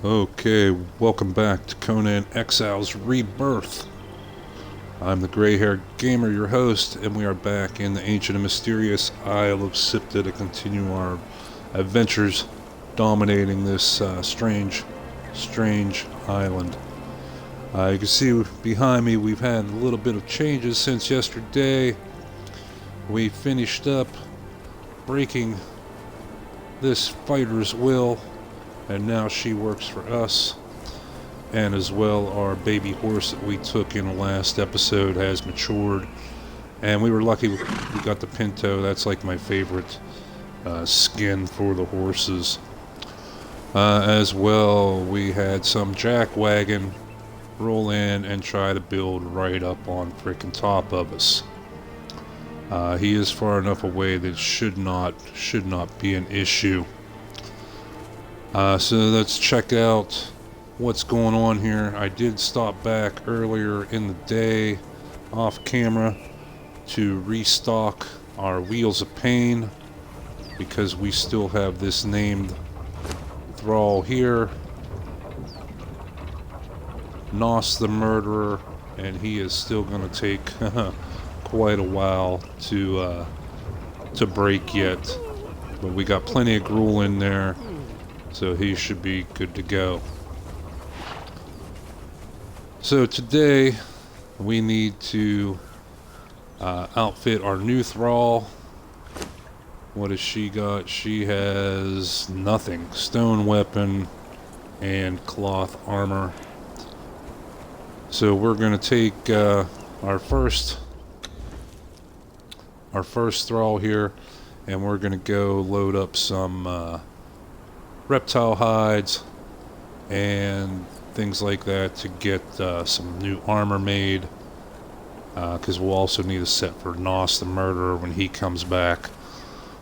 Okay, welcome back to Conan Exiles Rebirth. I'm the gray-haired gamer, your host, and we are back in the ancient and mysterious Isle of Sipta to continue our adventures dominating this strange island. You can see behind me we've had a little bit of changes since yesterday. We finished up breaking this fighter's will, and now she works for us. And as well, our baby horse that we took in the last episode has matured, and we were lucky we got the Pinto. That's like my favorite skin for the horses. As well, we had some jackwagon roll in and try to build right up on frickin' top of us. He is far enough away that it should not be an issue. So let's check out what's going on here. I did stop back earlier in the day off camera to restock our Wheels of Pain because we still have this named thrall here, Nos the Murderer, and he is still going to take quite a while to break yet, but we got plenty of gruel in there, so he should be good to go. So today we need to outfit our new thrall. What has she got? She has nothing. Stone weapon and cloth armor. So we're going to take our first thrall here, and we're going to go load up some reptile hides and things like that to get some new armor made, because we'll also need a set for Nos the Murderer when he comes back.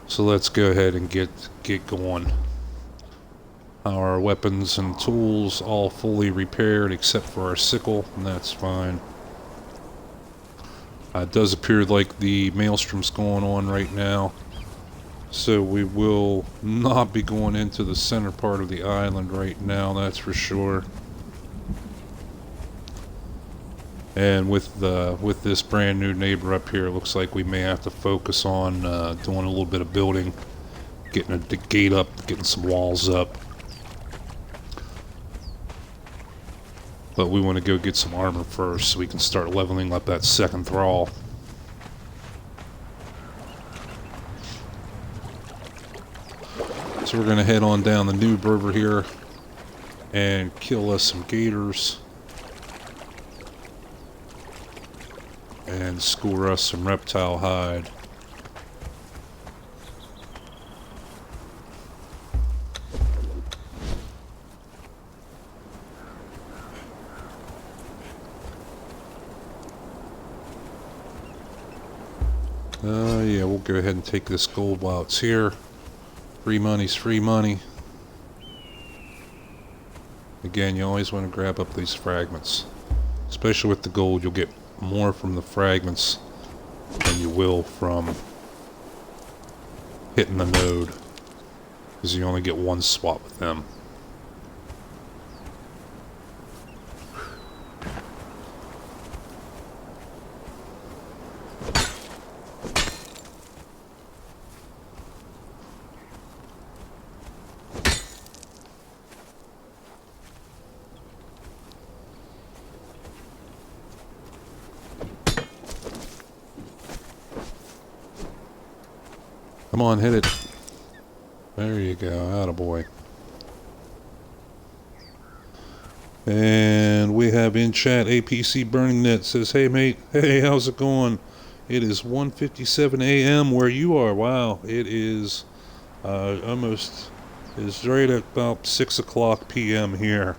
So let's go ahead and get going. Our weapons and tools all fully repaired except for our sickle, and that's fine. It does appear like the maelstrom's going on right now, so we will not be going into the center part of the island right now, that's for sure. And with this brand new neighbor up here, it looks like we may have to focus on doing a little bit of building, getting the gate up, getting some walls up. But we want to go get some armor first so we can start leveling up that second thrall. So we're going to head on down the Noob River here and kill us some gators and score us some reptile hide. Yeah, we'll go ahead and take this gold while it's here. Free money's free money. Again, you always want to grab up these fragments. Especially with the gold, you'll get more from the fragments than you will from hitting the node, because you only get one swap with them. Come on, hit it. There you go, attaboy. And we have in chat APC Burning Net says, "Hey mate, hey, how's it going? It is 1:57 a.m. where you are." Wow, it is almost, is right at about 6 o'clock p.m. here.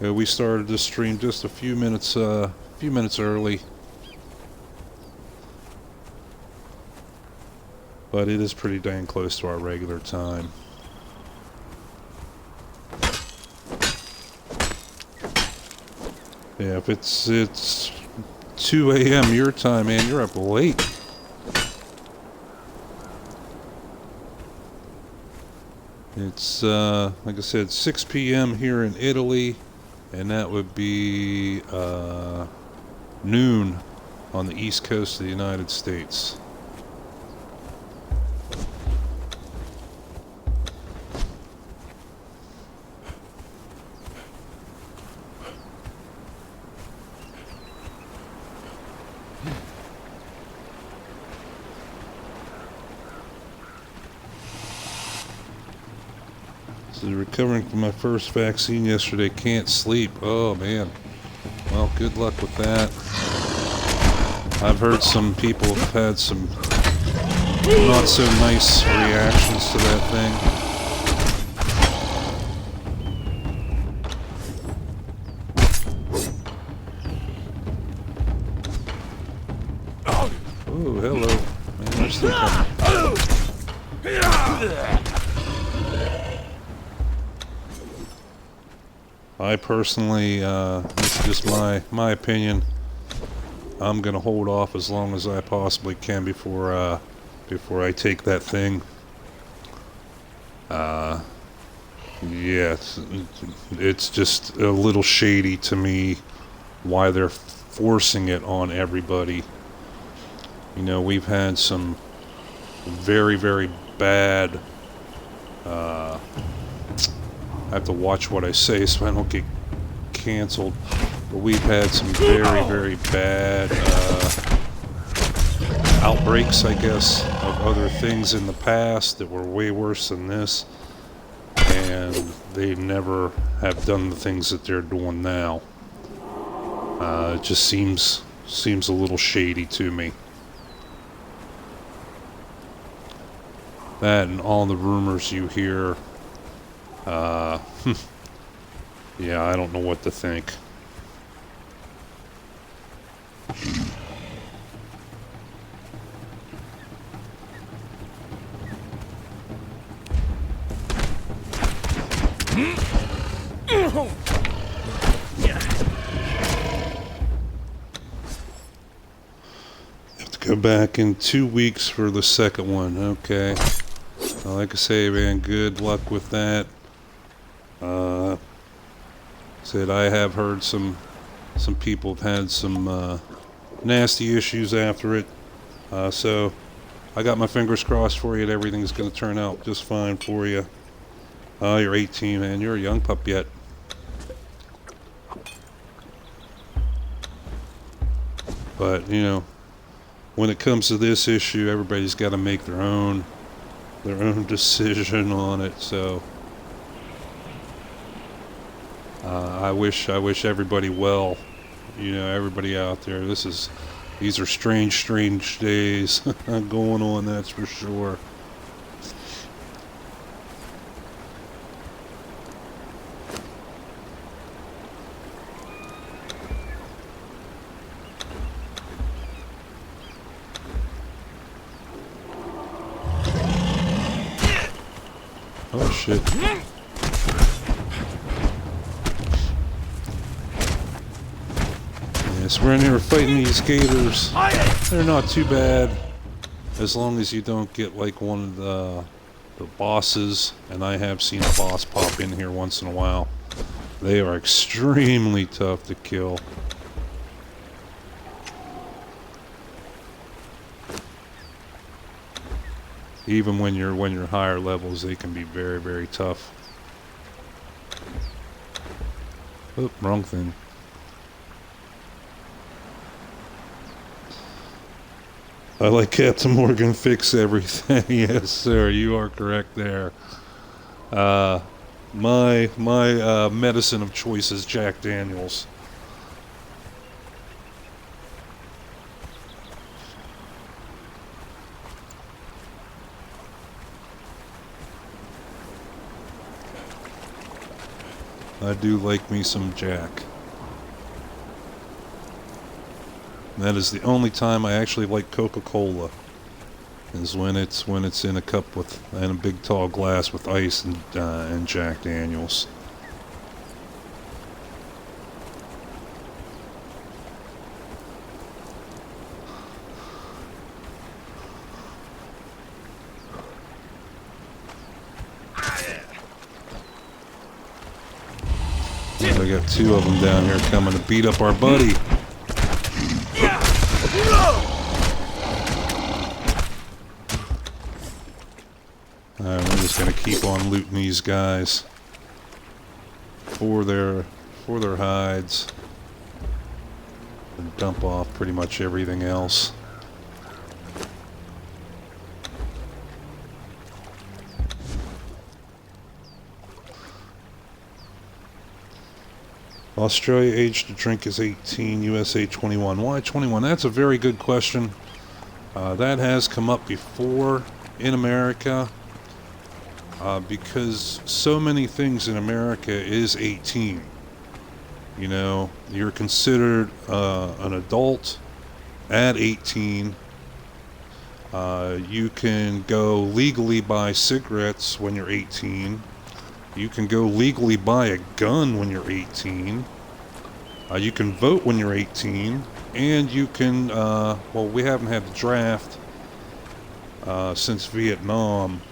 We started this stream just a few minutes early. But it is pretty dang close to our regular time. Yeah, if it's 2 a.m. your time, man, you're up late. It's, like I said, 6 p.m. here in Italy, and that would be noon on the east coast of the United States. So recovering from my first vaccine yesterday, can't sleep. Oh man. Well, good luck with that. I've heard some people have had some not so nice reactions to that thing. Oh, hello. Man, they're still coming. I personally, this is just my opinion. I'm gonna hold off as long as I possibly can before I take that thing. Yeah, it's just a little shady to me why they're forcing it on everybody. You know, we've had some very, very bad. I have to watch what I say so I don't get canceled. But we've had some very, very bad outbreaks, I guess, of other things in the past that were way worse than this. And they never have done the things that they're doing now. It just seems a little shady to me. That and all the rumors you hear. Yeah, I don't know what to think. Have to go back in 2 weeks for the second one. Okay. Like I say, man, good luck with that. Said I have heard some people have had some nasty issues after it. So I got my fingers crossed for you that everything's going to turn out just fine for you. You're 18, man. You're a young pup yet. But, you know, when it comes to this issue, everybody's got to make their own decision on it. So I wish everybody well. You know, everybody out there. These are strange days going on. That's for sure. Oh shit. Yes, we're in here fighting these gators. They're not too bad, as long as you don't get like one of the bosses, and I have seen a boss pop in here once in a while. They are extremely tough to kill. Even when you're higher levels, they can be very, very tough. Oh, wrong thing. I like Captain Morgan fix everything. Yes, sir, you are correct there. My medicine of choice is Jack Daniels. I do like me some Jack. That is the only time I actually like Coca-Cola, is when it's in a cup and a big tall glass with ice and Jack Daniels. we got two of them down here coming to beat up our buddy. Alright, we're just gonna keep on looting these guys for their hides and dump off pretty much everything else. Australia age to drink is 18, USA 21. Why 21? That's a very good question. That has come up before in America because so many things in America is 18. You know, you're considered an adult at 18. You can go legally buy cigarettes when you're 18. You can go legally buy a gun when you're 18. You can vote when you're 18. And you can, well, we haven't had the draft since Vietnam,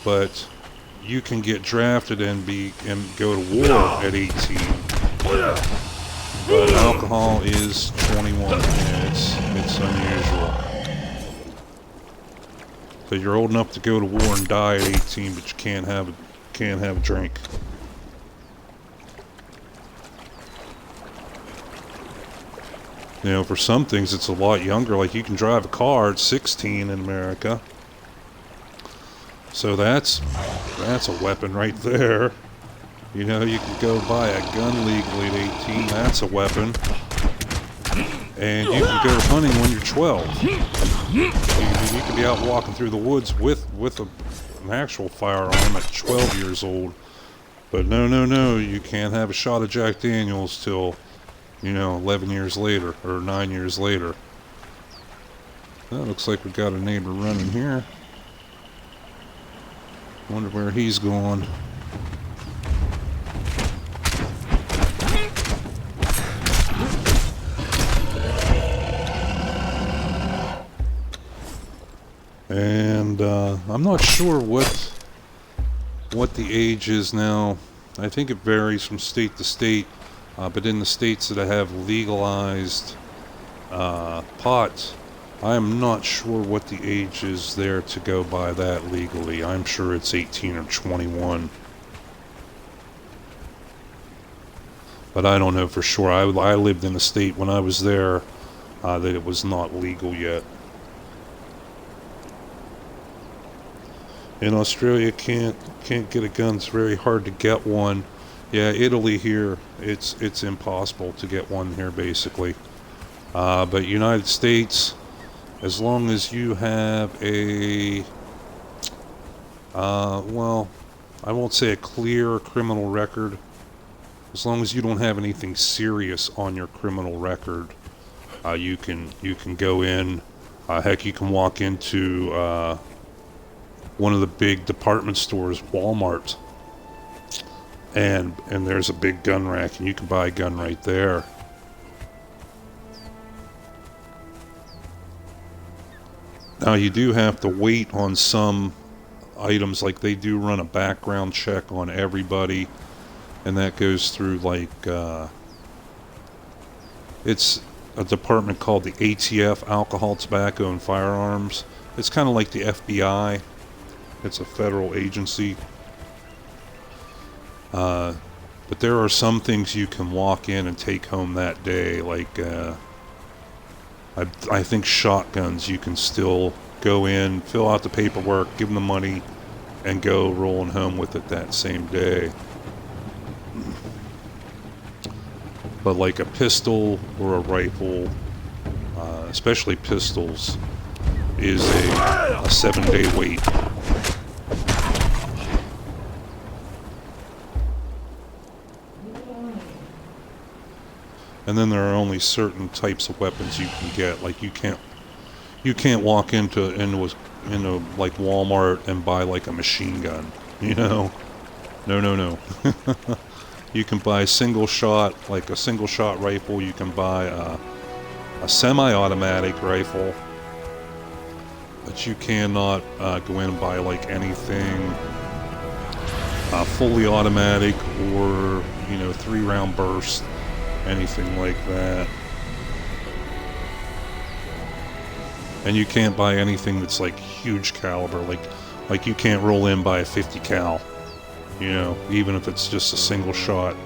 but you can get drafted and go to war at 18. But alcohol is 21. Yeah, it's unusual. So you're old enough to go to war and die at 18, but you can't have a drink. You know, for some things it's a lot younger. Like you can drive a car at 16 in America. So that's a weapon right there. You know, you can go buy a gun legally at 18. That's a weapon. And you can go hunting when you're 12. You can be out walking through the woods with an actual firearm at 12 years old. But no, you can't have a shot of Jack Daniels till, you know, 11 years later, or 9 years later. Well, looks like we got a neighbor running here. Wonder where he's going. And I'm not sure what the age is now. I think it varies from state to state, but in the states that have legalized pot, I am not sure what the age is there to go buy that legally. I'm sure it's 18 or 21. But I don't know for sure. I lived in a state when I was there that it was not legal yet. In Australia, can't get a gun. It's very hard to get one. Yeah, Italy here, it's impossible to get one here basically. But United States, as long as you have a, well, I won't say a clear criminal record. As long as you don't have anything serious on your criminal record, you can go in. Heck, you can walk into one of the big department stores, Walmart, and there's a big gun rack, and you can buy a gun right there. Now you do have to wait on some items, like they do run a background check on everybody, and that goes through like it's a department called the ATF, Alcohol, Tobacco, and Firearms. It's kind of like the FBI. It's a federal agency. But there are some things you can walk in and take home that day, like I think shotguns, you can still go in, fill out the paperwork, give them the money, and go rolling home with it that same day. But like a pistol or a rifle, especially pistols, is a 7-day wait. And then there are only certain types of weapons you can get. Like you can't walk into like Walmart and buy like a machine gun. You know, no. You can buy single shot, like a single shot rifle. You can buy a semi-automatic rifle, but you cannot go in and buy like anything fully automatic or, you know, 3-round burst, anything like that. And you can't buy anything that's like huge caliber, like you can't roll in buy a 50 cal, you know, even if it's just a single shot.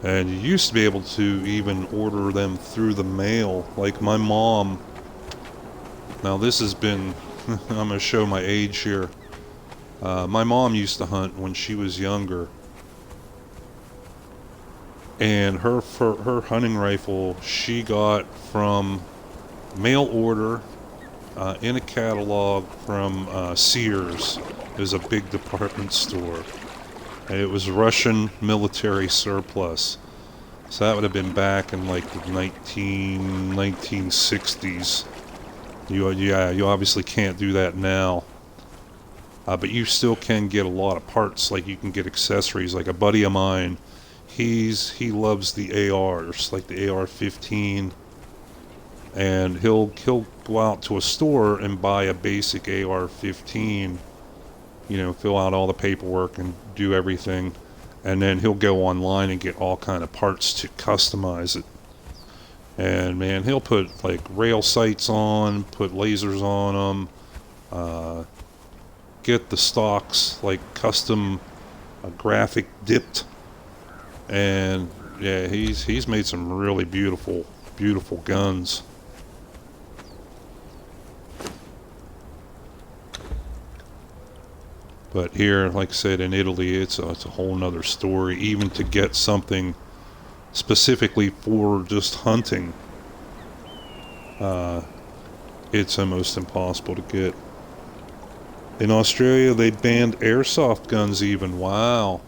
And you used to be able to even order them through the mail. Like my mom, now this has been, I'm going to show my age here. My mom used to hunt when she was younger. And her hunting rifle, she got from mail order in a catalog from Sears. It was a big department store. It was Russian military surplus. So that would have been back in like the 1960s. You obviously can't do that now. But you still can get a lot of parts, like you can get accessories. Like a buddy of mine, he loves the ARs, like the AR-15. And he'll go out to a store and buy a basic AR-15, you know, fill out all the paperwork and do everything, and then he'll go online and get all kind of parts to customize it. And man, he'll put like rail sights on, put lasers on them, get the stocks like custom graphic dipped, and yeah, he's made some really beautiful guns. But here, like I said, in Italy, it's a whole nother story. Even to get something specifically for just hunting, it's almost impossible to get. In Australia, they banned airsoft guns even. Wow.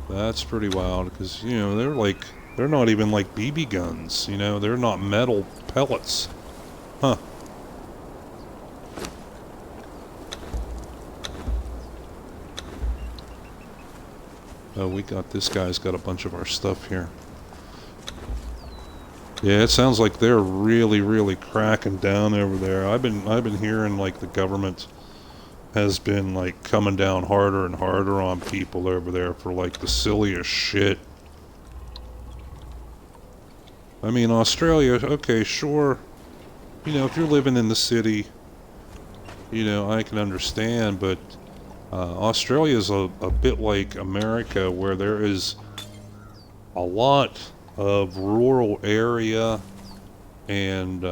That's pretty wild, because, you know, they're not even like BB guns, you know, they're not metal pellets. Huh. Oh, this guy's got a bunch of our stuff here. Yeah, it sounds like they're really cracking down over there. I've been hearing like the government has been like coming down harder and harder on people over there for like the silliest shit. I mean, Australia, okay, sure. You know, if you're living in the city, you know, I can understand, but Australia is a bit like America, where there is a lot of rural area and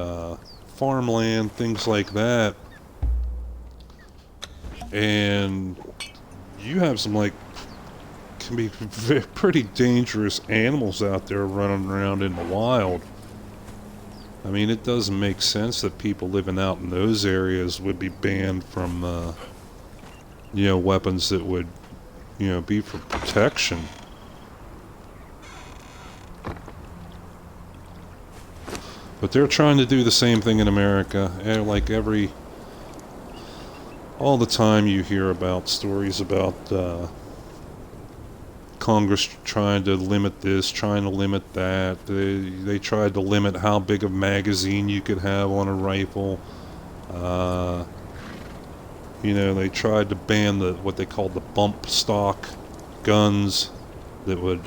farmland, things like that. And you have some, like, can be pretty dangerous animals out there running around in the wild. I mean, it doesn't make sense that people living out in those areas would be banned from you know, weapons that would, you know, be for protection. But they're trying to do the same thing in America. And like all the time you hear about stories about Congress trying to limit this, trying to limit that. They tried to limit how big a magazine you could have on a rifle. You know, they tried to ban what they called the bump stock guns that would,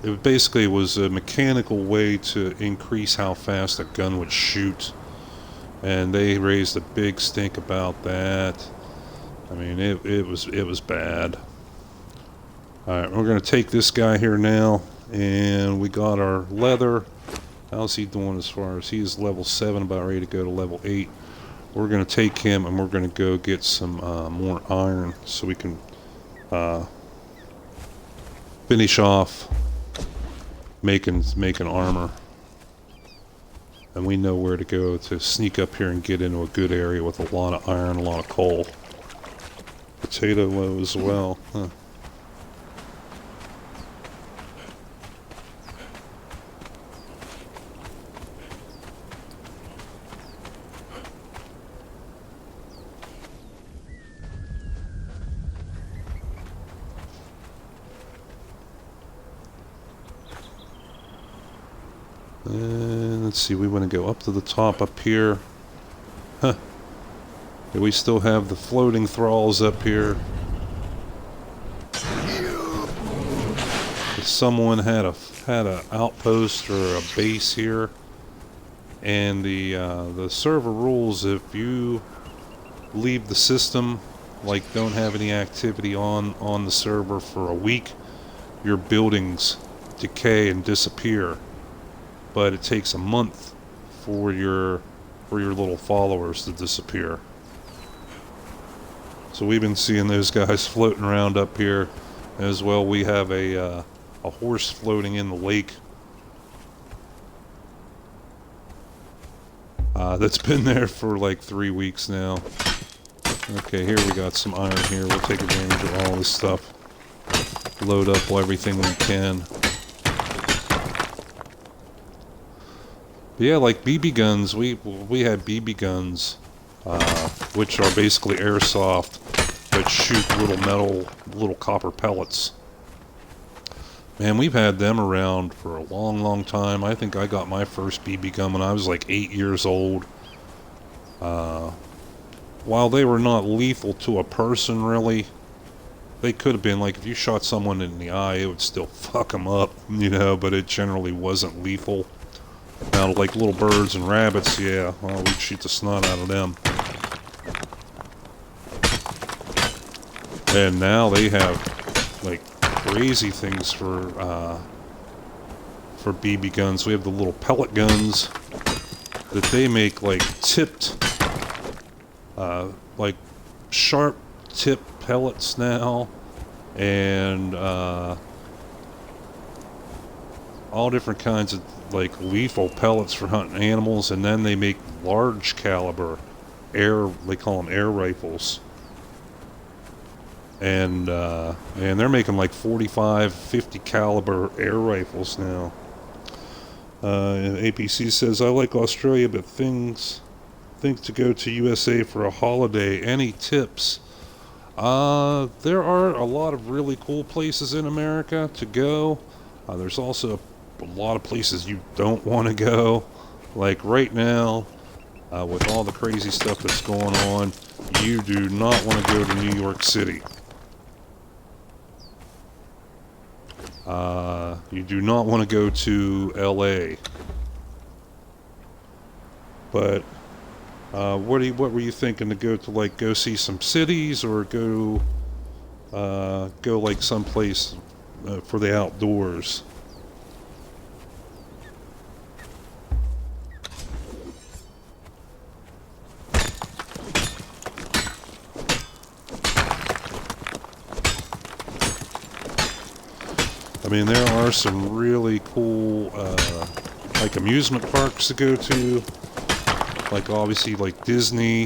it basically was a mechanical way to increase how fast a gun would shoot. And they raised a big stink about that. I mean, it was bad. Alright, we're going to take this guy here now, and we got our leather. How's he doing as far as he is level 7, about ready to go to level 8. We're going to take him and we're going to go get some more iron so we can finish off making armor. And we know where to go to sneak up here and get into a good area with a lot of iron, a lot of coal. Potato low as well. Huh. And let's see, we want to go up to the top up here. Huh. We still have the floating thralls up here. If someone had a outpost or a base here, and the server rules, if you leave the system, like don't have any activity on the server for a week, your buildings decay and disappear. But it takes a month for your little followers to disappear. So we've been seeing those guys floating around up here as well. We have a horse floating in the lake that's been there for like 3 weeks now. Okay, here we got some iron here. We'll take advantage of all this stuff. Load up everything we can. But yeah, like BB guns, we had BB guns, which are basically airsoft, but shoot little copper pellets. Man, we've had them around for a long, long time. I think I got my first BB gun when I was like 8 years old. While they were not lethal to a person, really, they could have been, like, if you shot someone in the eye, it would still fuck them up, you know, but it generally wasn't lethal. Now, like little birds and rabbits, yeah, well, we'd shoot the snot out of them. And now they have, like, crazy things for BB guns. We have the little pellet guns that they make, like, tipped, like, sharp tip pellets now, and all different kinds of, like, lethal pellets for hunting animals. And then they make large caliber they call them air rifles, and they're making like 45, 50 caliber air rifles now. And APC says, I like Australia, but think to go to USA for a holiday. Any tips? There are a lot of really cool places in America to go. There's also a lot of places you don't want to go. Like right now, with all the crazy stuff that's going on, you do not want to go to New York City. You do not want to go to LA. But what were you thinking to go to? Like go see some cities, or go like someplace for the outdoors? I mean, there are some really cool, like amusement parks to go to. Like obviously, like Disney,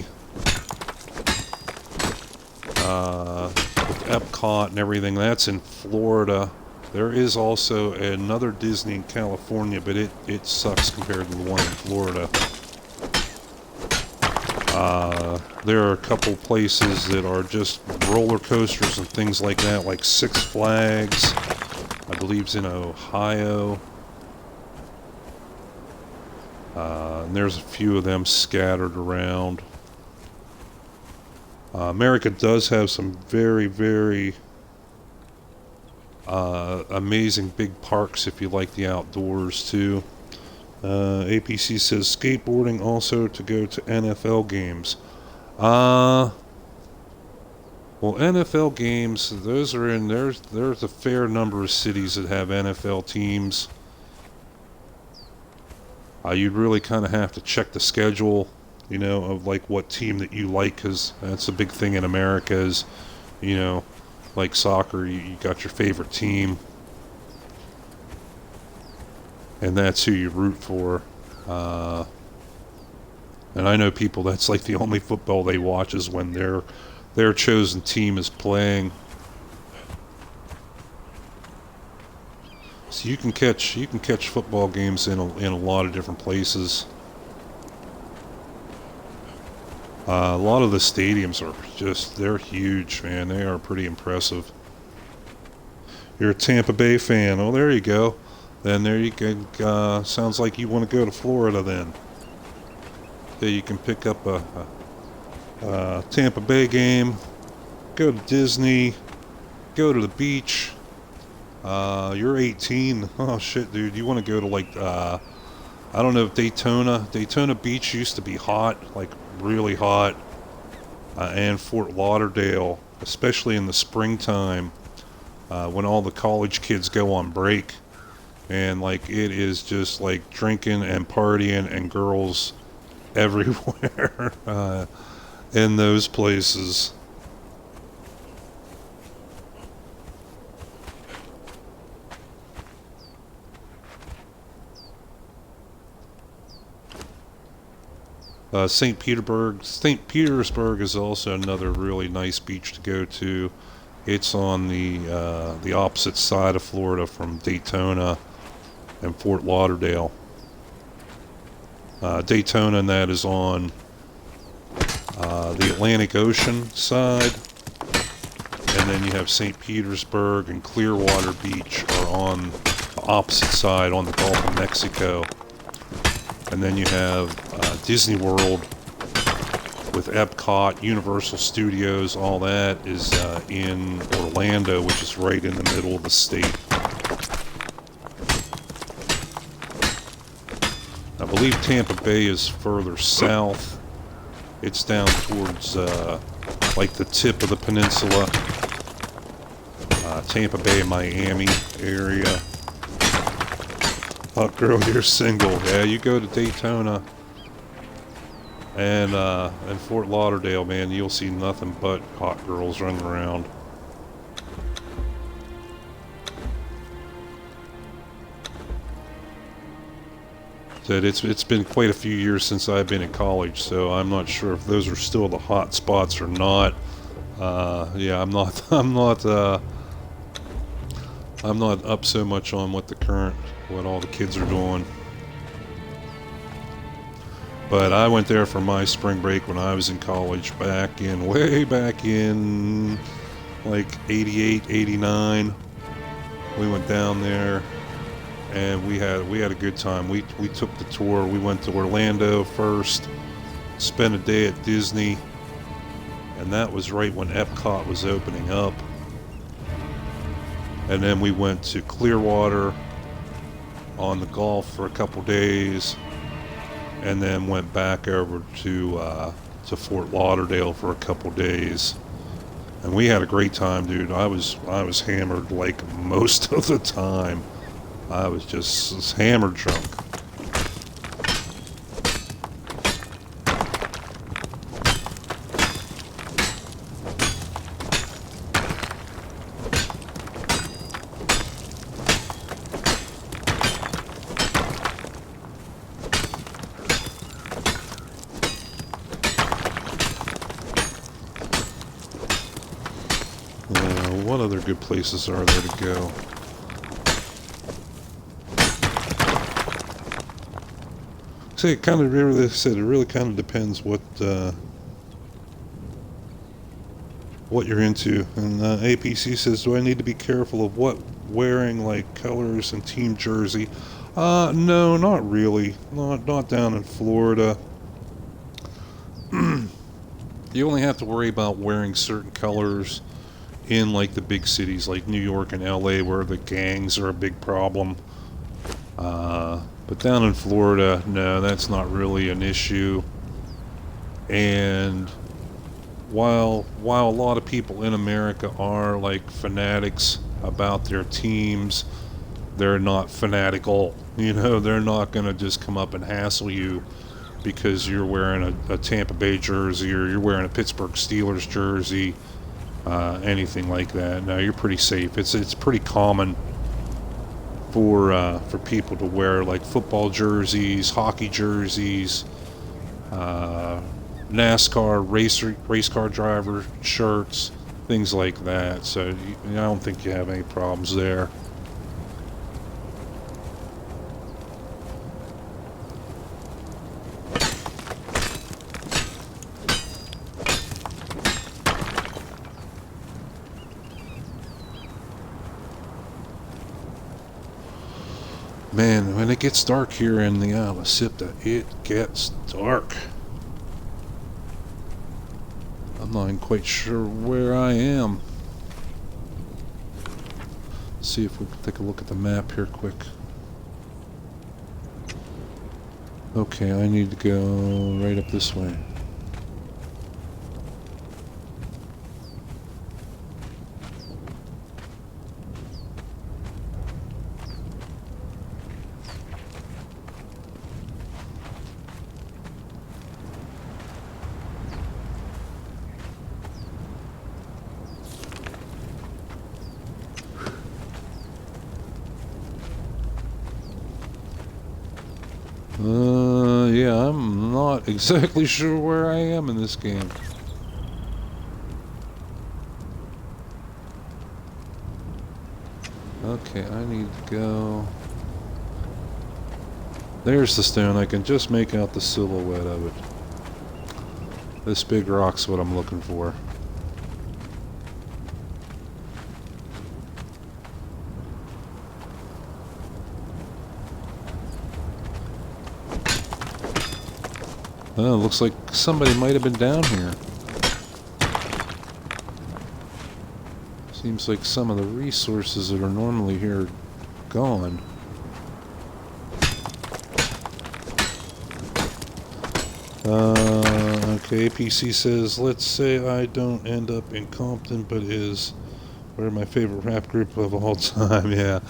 with Epcot and everything. That's in Florida. There is also another Disney in California, but it sucks compared to the one in Florida. There are a couple places that are just roller coasters and things like that, like Six Flags. I believe it's in Ohio. And there's a few of them scattered around. America does have some very, very amazing big parks if you like the outdoors too. APC says skateboarding also to go to NFL games. Well, NFL games, those are in, there's a fair number of cities that have NFL teams. You'd really kind of have to check the schedule, you know, of like what team that you like, because that's a big thing in America is, you know, like soccer, you got your favorite team, and that's who you root for. And I know people, that's like the only football they watch is when their chosen team is playing. So you can catch football games in a lot of different places. A lot of the stadiums are they're huge, man. They are pretty impressive. You're a Tampa Bay fan. Oh, there you go. then there you can, sounds like you want to go to Florida then. There you can pick up a Tampa Bay game, go to Disney, go to the beach. You're 18. Oh shit, dude. You want to go to like, I don't know if Daytona Beach used to be hot, like really hot. And Fort Lauderdale, especially in the springtime, when all the college kids go on break. And like, it is just like drinking and partying and girls everywhere, in those places. St. Petersburg is also another really nice beach to go to. It's on the opposite side of Florida from Daytona and Fort Lauderdale. Daytona, and that is on the Atlantic Ocean side, and then you have St. Petersburg and Clearwater Beach are on the opposite side on the Gulf of Mexico. And then you have Disney World with Epcot, Universal Studios, all that is in Orlando, which is right in the middle of the state. I believe Tampa Bay is further south. It's down towards like the tip of the peninsula. Tampa Bay, Miami area. Hot girl, you're single. Yeah, you go to Daytona and Fort Lauderdale, man, you'll see nothing but hot girls running around. Said it's been quite a few years since I've been in college, so I'm not sure if those are still the hot spots or not. Yeah, I'm not up so much on what all the kids are doing. But I went there for my spring break when I was in college way back in like 88, 89. We went down there and we had a good time. We took the tour. We went to Orlando first, spent a day at Disney, and that was right when Epcot was opening up. And then we went to Clearwater on the Gulf for a couple days, and then went back over to Fort Lauderdale for a couple days. And we had a great time, dude. I was hammered like most of the time. I was just hammered drunk. What other good places are there to go? See, it kind of really kind of depends what you're into. And APC says, do I need to be careful of what wearing, like colors and team jersey? No, not really. Not down in Florida. You only have to worry about wearing certain colors in like the big cities like New York and LA, where the gangs are a big problem. But down in Florida, no, that's not really an issue. And while a lot of people in America are like fanatics about their teams, they're not fanatical. You know, they're not going to just come up and hassle you because you're wearing a Tampa Bay jersey or you're wearing a Pittsburgh Steelers jersey, anything like that. No, you're pretty safe. It's pretty common for people to wear like football jerseys, hockey jerseys, NASCAR race car driver shirts, things like that. So I don't think you have any problems there. Man, when it gets dark here in the Isle of Sipta, it gets dark. I'm not even quite sure where I am. Let's see if we can take a look at the map here quick. Okay, I need to go right up this way. Yeah, I'm not exactly sure where I am in this game. Okay, I need to go... There's the stone. I can just make out the silhouette of it. This big rock's what I'm looking for. Oh, looks like somebody might have been down here. Seems like some of the resources that are normally here are gone. Okay, APC says, let's say I don't end up in Compton, but is where my favorite rap group of all time. Yeah.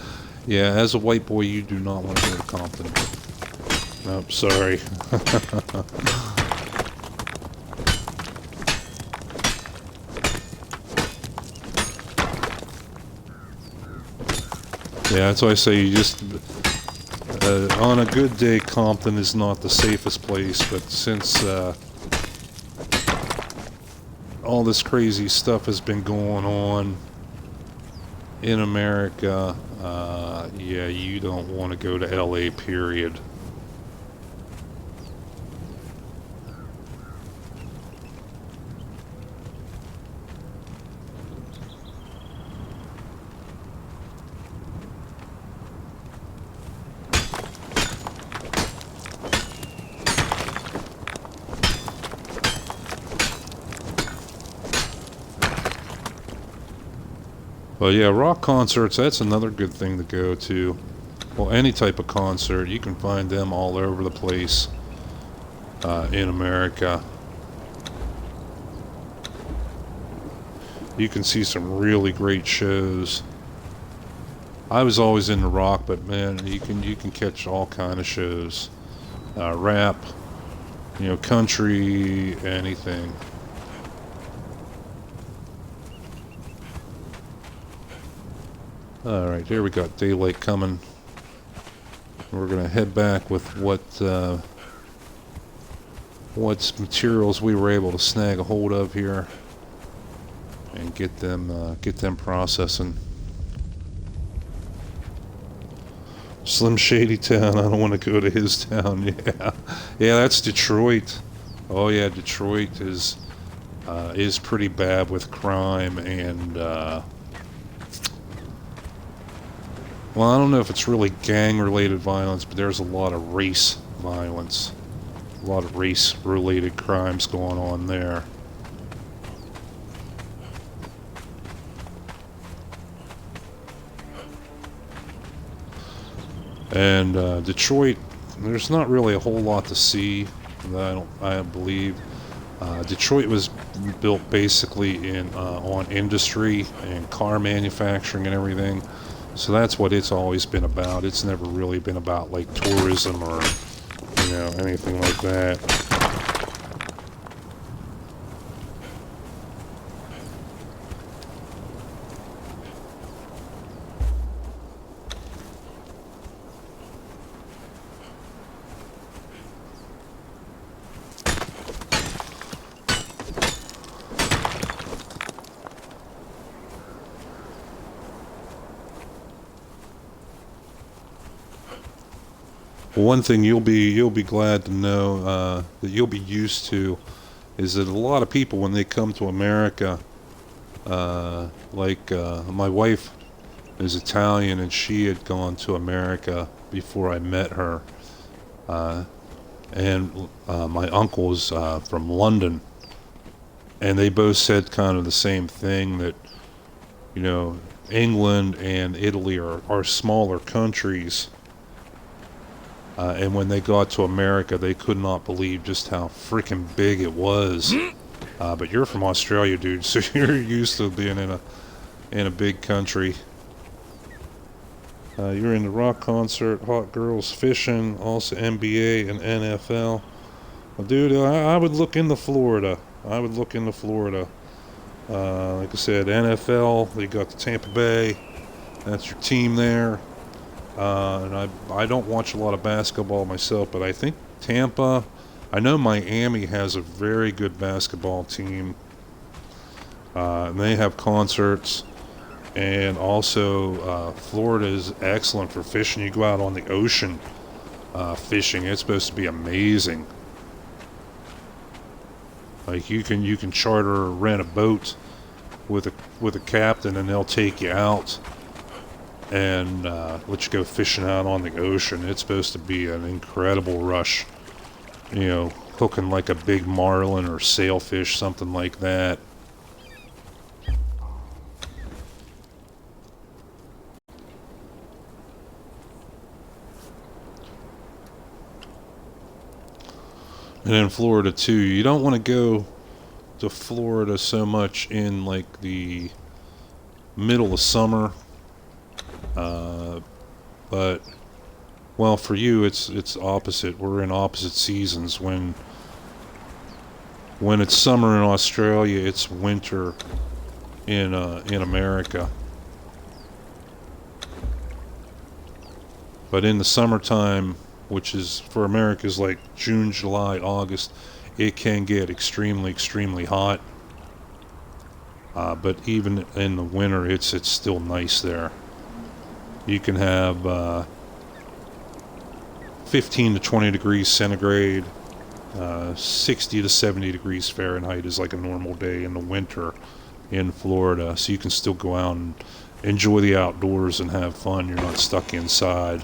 Yeah, as a white boy, you do not want to go to Compton. Nope, sorry. Yeah, that's why I say you just... on a good day, Compton is not the safest place, but since all this crazy stuff has been going on in America, yeah, you don't want to go to LA, period. But yeah, rock concerts, that's another good thing to go to. Well, any type of concert, you can find them all over the place in America. You can see some really great shows. I was always into rock, but man, you can catch all kind of shows. Rap, you know, country, anything. Alright, here we got daylight coming. We're gonna head back with what materials we were able to snag a hold of here and get them processing. Slim Shady Town, I don't want to go to his town. Yeah. Yeah, that's Detroit. Oh yeah, Detroit is pretty bad with crime and well, I don't know if it's really gang-related violence, but there's a lot of race violence. A lot of race-related crimes going on there. And Detroit, there's not really a whole lot to see. I believe. Detroit was built basically on industry and car manufacturing and everything. So that's what it's always been about. It's never really been about like tourism or, you know, anything like that. One thing you'll be glad to know that you'll be used to is that a lot of people, when they come to America, my wife is Italian and she had gone to America before I met her. And my uncle's from London, and they both said kind of the same thing, that, you know, England and Italy are smaller countries, and when they got to America, they could not believe just how freaking big it was. But you're from Australia, dude, so you're used to being in a big country. You're in the rock concert, hot girls, fishing, also NBA and NFL. Well, dude, I would look into Florida. I would look into Florida. Like I said, NFL, they got the Tampa Bay. That's your team there. And I don't watch a lot of basketball myself, but I think Tampa, I know Miami has a very good basketball team. And they have concerts. And also, Florida is excellent for fishing. You go out on the ocean fishing. It's supposed to be amazing. Like you can charter or rent a boat with a captain, and they'll take you out and let you go fishing out on the ocean. It's supposed to be an incredible rush. You know, hooking like a big marlin or sailfish, something like that. And in Florida too, you don't want to go to Florida so much in like the middle of summer, but well, for you it's opposite. We're in opposite seasons. When it's summer in Australia, it's winter in America. But in the summertime, which is for America is like June, July, August, it can get extremely, extremely hot. But even in the winter, it's still nice there. You can have 15 to 20 degrees centigrade, 60 to 70 degrees Fahrenheit is like a normal day in the winter in Florida. So you can still go out and enjoy the outdoors and have fun. You're not stuck inside.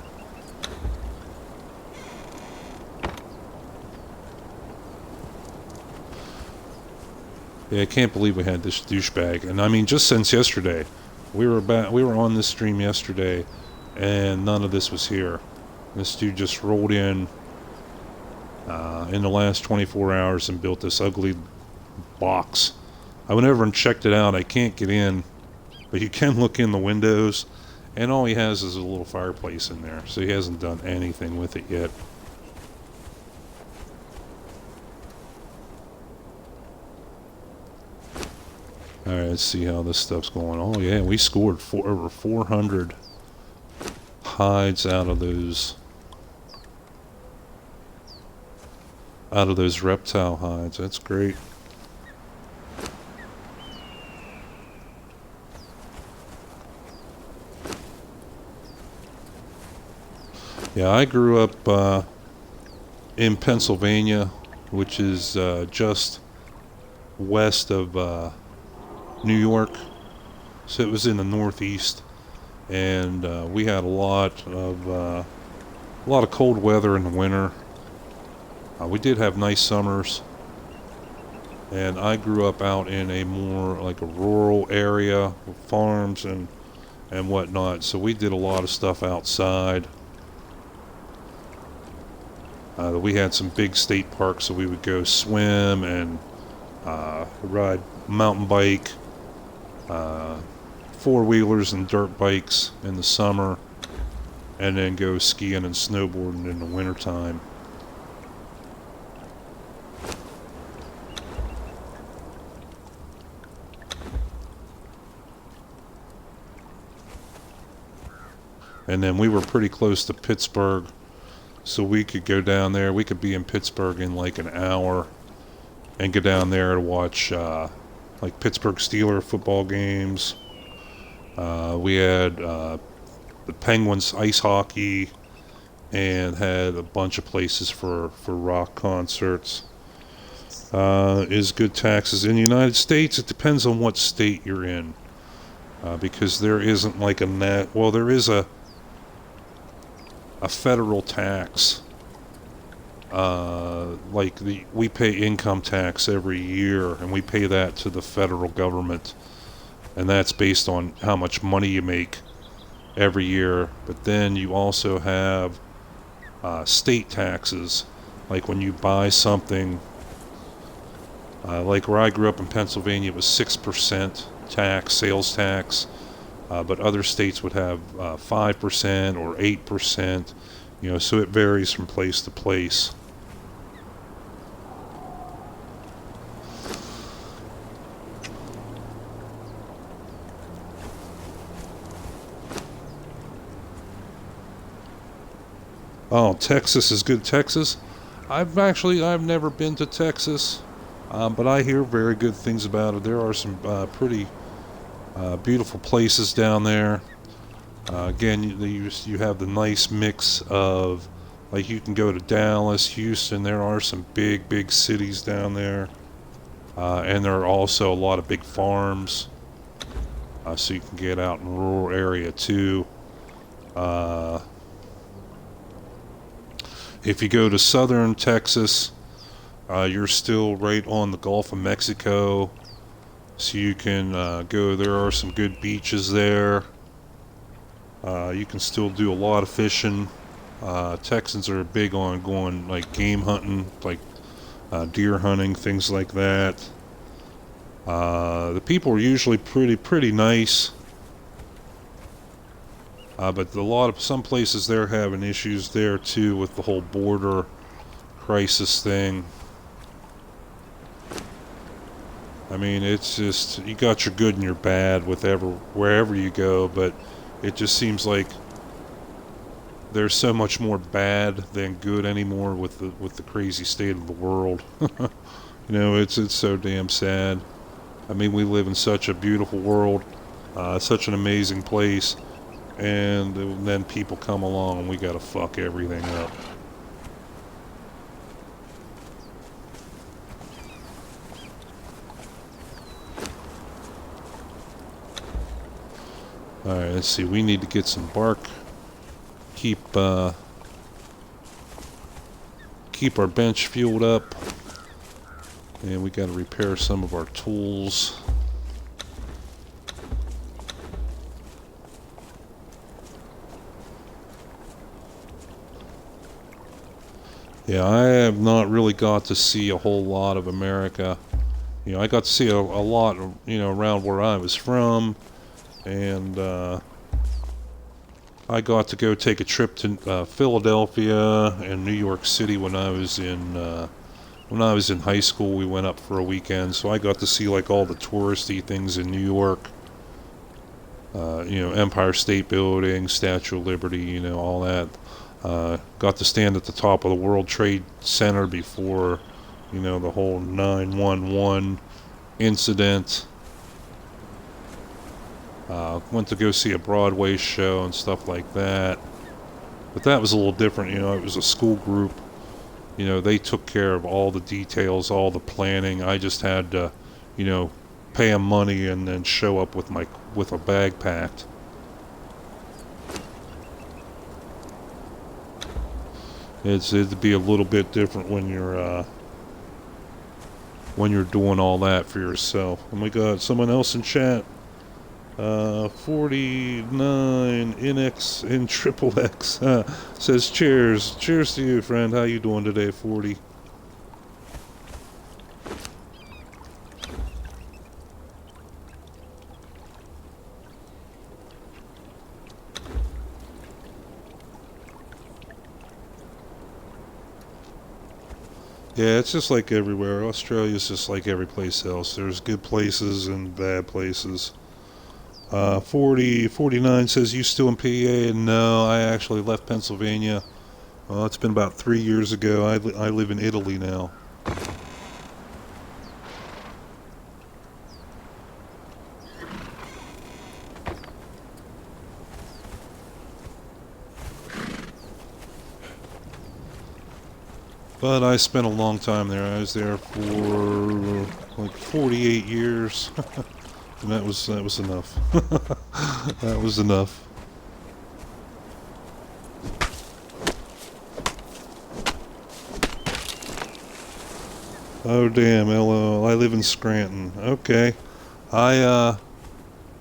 Yeah, I can't believe we had this douchebag. And I mean, just since yesterday, we were on this stream yesterday, and none of this was here. This dude just rolled in the last 24 hours and built this ugly box. I went over and checked it out. I can't get in, but you can look in the windows, and all he has is a little fireplace in there. So he hasn't done anything with it yet. Alright, let's see how this stuff's going. Oh yeah, we scored over 400 hides out of those reptile hides. That's great. Yeah, I grew up in Pennsylvania, which is just west of New York, so it was in the Northeast, and we had a lot of cold weather in the winter. We did have nice summers, and I grew up out in a more like a rural area with farms and whatnot, so we did a lot of stuff outside. We had some big state parks, so we would go swim and ride mountain bike, four-wheelers and dirt bikes in the summer, and then go skiing and snowboarding in the wintertime. And then we were pretty close to Pittsburgh, so we could go down there. We could be in Pittsburgh in like an hour and go down there to watch like Pittsburgh Steelers football games. We had the Penguins ice hockey, and had a bunch of places for rock concerts. Is good taxes in the United States? It depends on what state you're in, because there isn't like a there is a a federal tax. Like we pay income tax every year, and we pay that to the federal government, and that's based on how much money you make every year. But then you also have state taxes, like when you buy something. Like where I grew up in Pennsylvania, it was 6% tax, sales tax, but other states would have 5% or 8%. So it varies from place to place. Oh, Texas is good. Texas? I've never been to Texas, but I hear very good things about it. There are some pretty beautiful places down there. Again, you have the nice mix of, like, you can go to Dallas, Houston. There are some big cities down there, and there are also a lot of big farms, so you can get out in the rural area too. If you go to southern Texas, you're still right on the Gulf of Mexico, so you can go. There are some good beaches there. You can still do a lot of fishing. Texans are big on going, like, game hunting, like deer hunting, things like that. The people are usually pretty nice. But some places they're having issues there too with the whole border crisis thing. I mean, it's just, you got your good and your bad wherever you go, but it just seems like there's so much more bad than good anymore with the crazy state of the world. It's so damn sad. I mean, we live in such a beautiful world, such an amazing place. And then people come along and we gotta fuck everything up. Alright, let's see. We need to get some bark. Keep our bench fueled up. And we gotta repair some of our tools. Yeah, I have not really got to see a whole lot of America. I got to see a lot, around where I was from, and I got to go take a trip to Philadelphia and New York City when I was in high school. We went up for a weekend, so I got to see, like, all the touristy things in New York. Empire State Building, Statue of Liberty, all that. Got to stand at the top of the World Trade Center before, the whole 9/11 incident. Went to go see a Broadway show and stuff like that. But that was a little different, it was a school group. They took care of all the details, all the planning. I just had to, pay them money and then show up with a bag packed. It'd be a little bit different when you're doing all that for yourself. Oh my God, someone else in chat. 49 NX in triple X says cheers. Cheers to you, friend. How you doing today, 40? Yeah, it's just like everywhere. Australia's just like every place else. There's good places and bad places. 49 says, you still in PA? No, I actually left Pennsylvania. Well, it's been about 3 years ago. I live in Italy now. But I spent a long time there. I was there for like 48 years. And that was enough. That was enough. Oh damn, LOL. I live in Scranton. Okay. I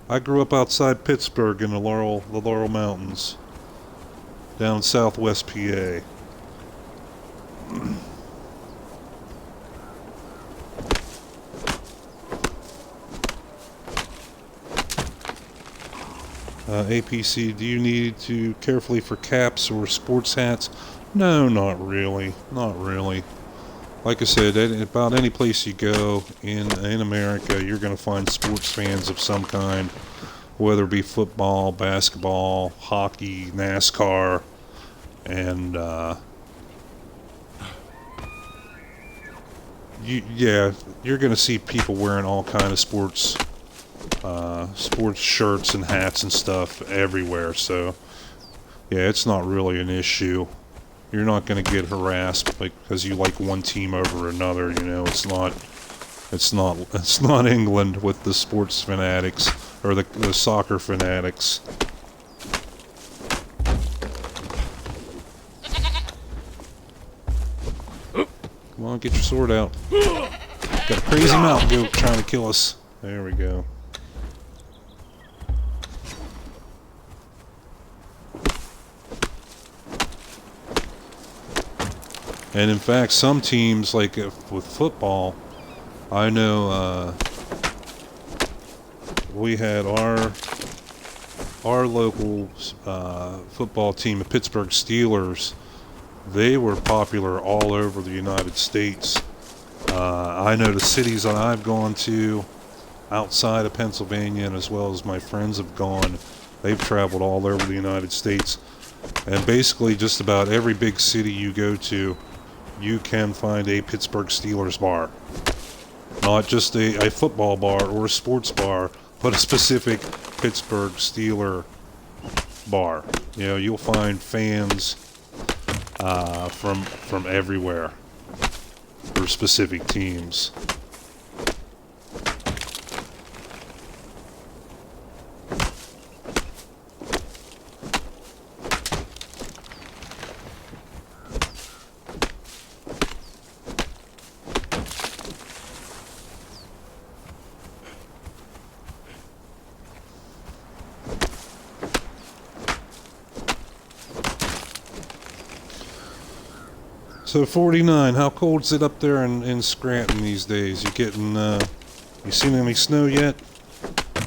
I grew up outside Pittsburgh in the Laurel Mountains, down southwest PA. APC, do you need to carefully for caps or sports hats? No, not really. Not really. Like I said, about any place you go in America, you're going to find sports fans of some kind, whether it be football, basketball, hockey, NASCAR, and yeah, you're going to see people wearing all kind of sports shirts and hats and stuff everywhere. So yeah, it's not really an issue. You're not going to get harassed because you like one team over another. You know, it's not England with the sports fanatics or the soccer fanatics. Come on, get your sword out. Got a crazy mountain goat trying to kill us. There we go. And in fact, some teams, like with football, I know we had our local football team, the Pittsburgh Steelers. They were popular all over the United States. I know the cities that I've gone to outside of Pennsylvania, and as well as my friends have gone, they've traveled all over the United States. And basically just about every big city you go to, you can find a Pittsburgh Steelers bar. Not just a football bar or a sports bar, but a specific Pittsburgh Steeler bar. You know, you'll find fans from everywhere for specific teams. So 49, how cold is it up there in Scranton these days? You getting, you seen any snow yet?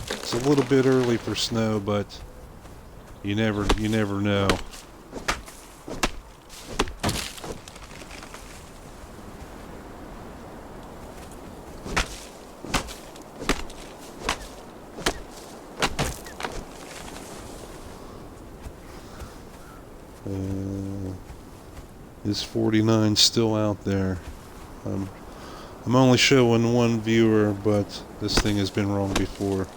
It's a little bit early for snow, but you never know. Is 49 still out there? I'm only showing one viewer, but this thing has been wrong before.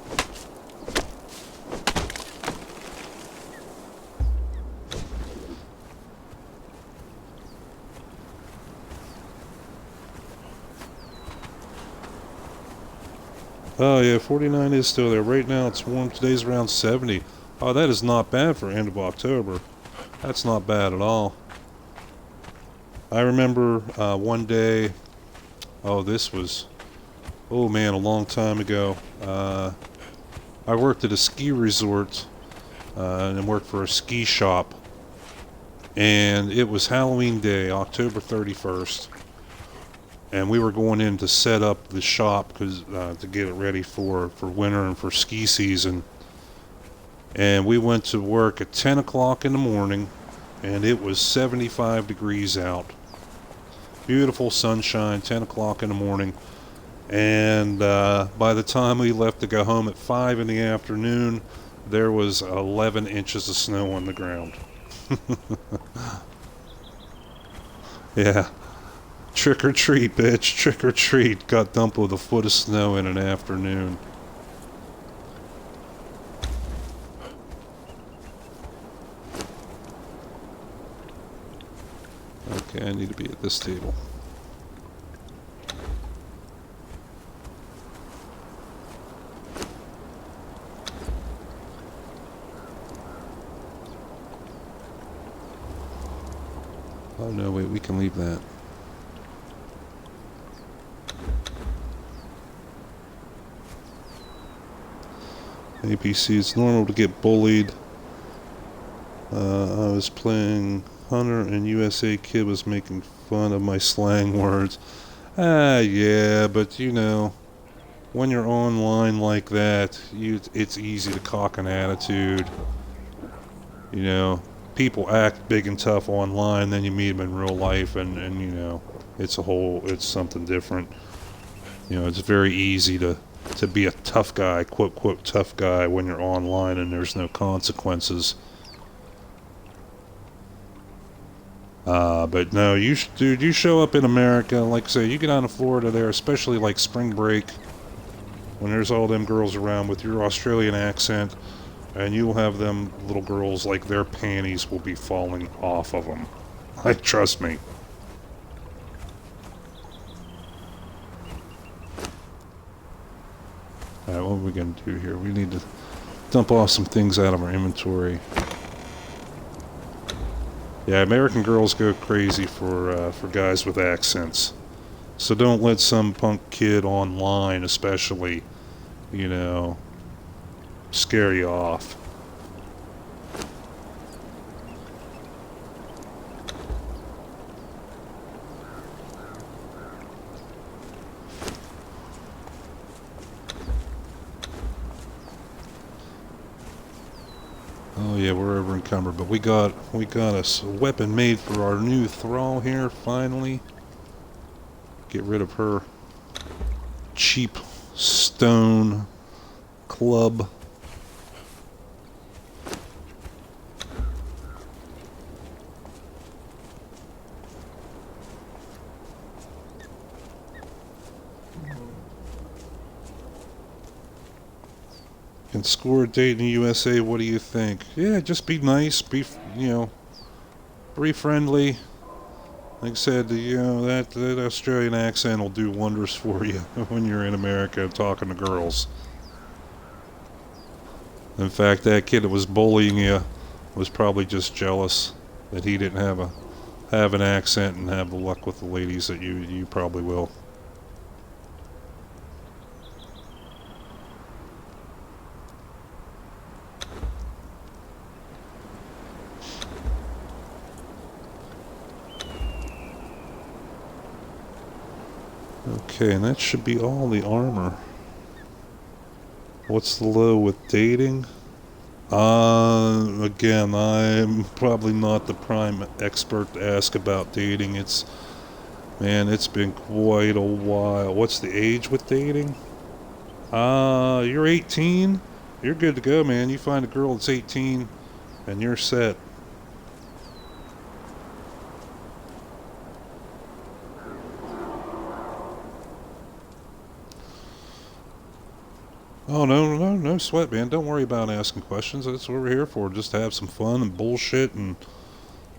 Oh yeah, 49 is still there. Right now it's warm. Today's around 70. Oh, that is not bad for end of October. That's not bad at all. I remember one day, oh man, a long time ago. I worked at a ski resort and worked for a ski shop. And it was Halloween Day, October 31st. And we were going in to set up the shop to get it ready for winter and for ski season. And we went to work at 10 o'clock in the morning, and it was 75 degrees out. Beautiful sunshine, 10 o'clock in the morning. And by the time we left to go home at 5 in the afternoon, there was 11 inches of snow on the ground. Yeah. Trick or treat, bitch. Trick or treat. Got dumped with a foot of snow in an afternoon. Okay, I need to be at this table. Oh no, wait, we can leave that. APC, it's normal to get bullied. I was playing Hunter and USA Kid was making fun of my slang words. Yeah, but you know, when you're online like that, it's easy to cock an attitude. You know, people act big and tough online, then you meet them in real life, and you know, it's something different. You know, it's very easy to be a tough guy, quote, quote, tough guy when you're online and there's no consequences. But no, dude, you show up in America, like I say, you get out of Florida there, especially like spring break, when there's all them girls around with your Australian accent, and you'll have them little girls, like their panties will be falling off of them. Like, trust me. Alright, what are we gonna do here? We need to dump off some things out of our inventory. Yeah, American girls go crazy for guys with accents. So don't let some punk kid online, especially, you know, scare you off. Oh yeah, we're over encumbered, but we got a weapon made for our new thrall here, finally. Get rid of her cheap stone club. Can score a date in the USA, what do you think? Yeah, just be nice, you know, be friendly. Like I said, you know, that Australian accent will do wonders for you when you're in America talking to girls. In fact, that kid that was bullying you was probably just jealous that he didn't have an accent and have the luck with the ladies that you probably will. Okay, and that should be all the armor. What's the low with dating? Again, I'm probably not the prime expert to ask about dating. Man, it's been quite a while. What's the age with dating? You're 18? You're good to go, man. You find a girl that's 18 and you're set. Oh, no sweat, man. Don't worry about asking questions. That's what we're here for. Just to have some fun and bullshit and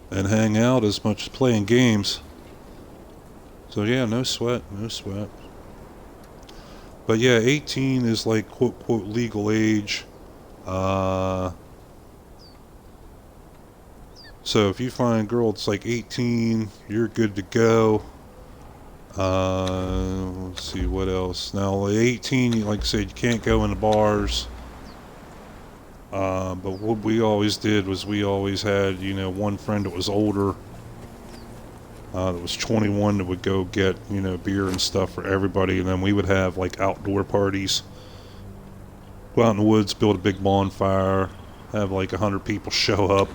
hang out as much as playing games. So yeah, no sweat, no sweat. But yeah, 18 is like quote, quote, legal age. So if you find a girl that's like 18, you're good to go. Let's see what else. Now, at 18, like I said, you can't go in the bars. But what we always did was we always had, you know, one friend that was older, that was 21, that would go get, you know, beer and stuff for everybody, and then we would have like outdoor parties. Go out in the woods, build a big bonfire, have like 100 people show up.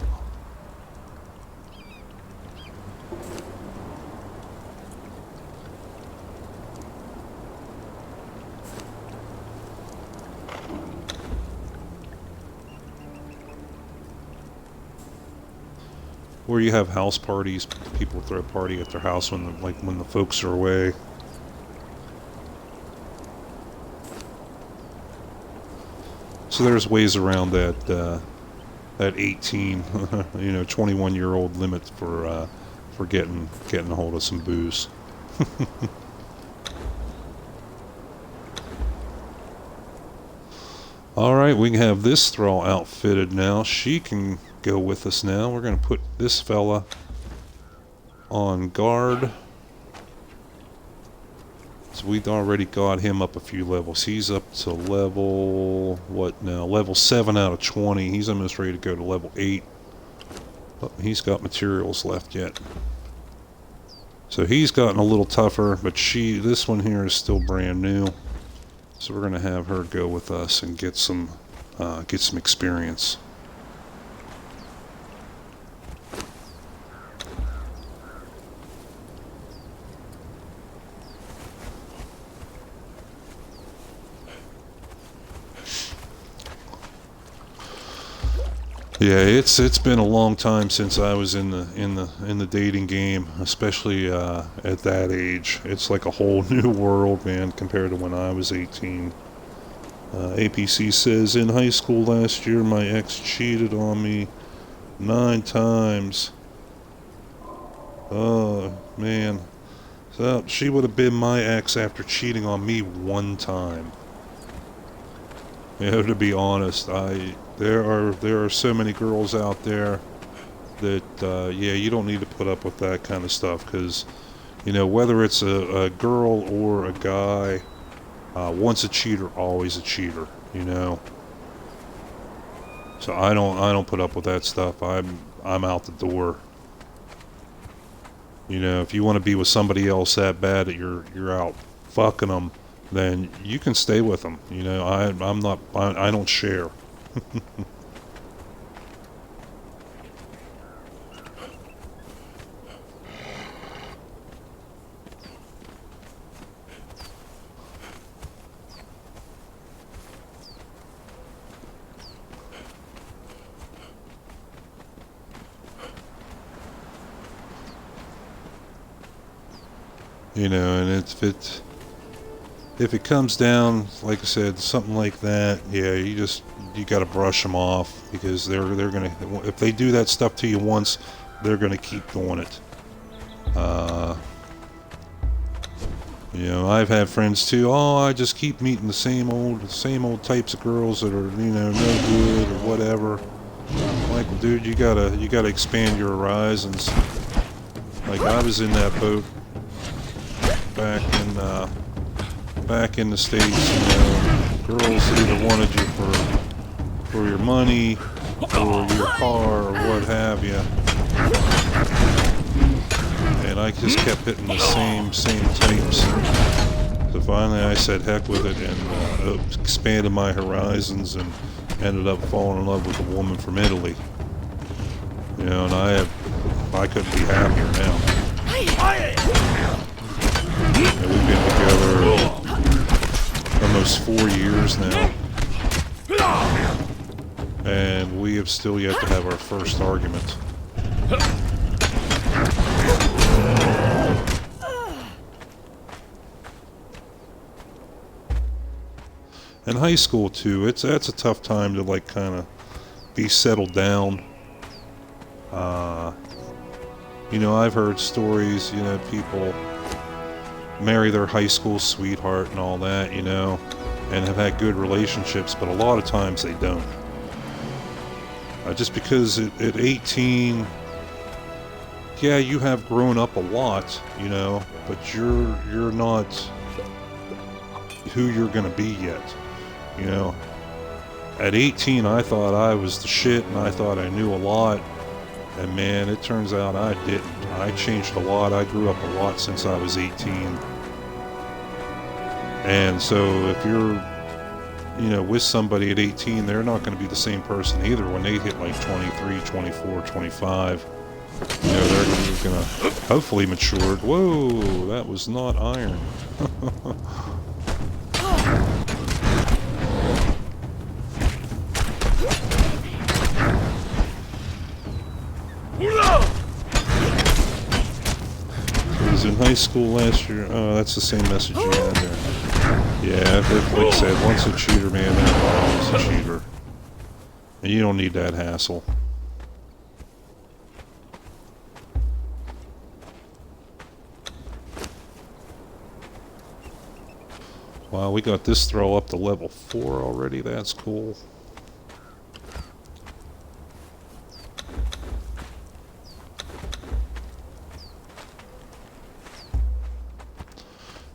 Or you have house parties. People throw a party at their house when the folks are away. So there's ways around that 18, you know, 21-year-old limit for getting a hold of some booze. All right, we can have this thrall outfitted now. She can go with us now. We're going to put this fella on guard. Let's we'd already got him up a few levels. He's up to level, what now? Level 7 out of 20. He's almost ready to go to level 8. But he's got materials left yet. So he's gotten a little tougher, but this one here is still brand new. So we're going to have her go with us and get some experience. Yeah, it's been a long time since I was in the dating game, especially at that age. It's like a whole new world, man, compared to when I was 18. APC says, in high school last year, my ex cheated on me 9 times. Oh, man. So she would have been my ex after cheating on me 1 time. You know, to be honest, there are so many girls out there that yeah, you don't need to put up with that kind of stuff, because you know, whether it's a girl or a guy, once a cheater, always a cheater. You know, so I don't put up with that stuff. I'm out the door. You know, if you want to be with somebody else that bad that you're out fucking them, then you can stay with them. You know, I don't share. You know, and if it comes down, like I said, something like that, yeah, you got to brush them off, because they're gonna, if they do that stuff to you once, they're gonna keep doing it. You know, I've had friends too. Oh, I just keep meeting the same old types of girls that are, you know, no good or whatever. Like, well, dude, you gotta expand your horizons. Like, I was in that boat back in the States, you know, girls either wanted you for your money or your car or what have you, and I just kept hitting the same types. So finally I said heck with it, and expanded my horizons and ended up falling in love with a woman from Italy. You know, and I couldn't be happier now. And we've been together almost 4 years now, and we have still yet to have our first argument. And high school too, that's a tough time to like kind of be settled down. You know, I've heard stories, you know, people marry their high school sweetheart and all that, you know, and have had good relationships, but a lot of times they don't. Just because at 18, yeah, you have grown up a lot, you know, but you're not who you're gonna be yet, you know. At 18, I thought I was the shit, and I thought I knew a lot, and man, it turns out I didn't. I changed a lot. I grew up a lot since I was 18. And so if you're, you know, with somebody at 18, they're not going to be the same person either when they hit like 23, 24, 25. You know, they're going to hopefully mature. Whoa, that was not iron. In high school last year. Oh, that's the same message you had there. Yeah, like I said, once a cheater, man, they're always a cheater. And you don't need that hassle. Wow, we got this throw up to level 4 already. That's cool.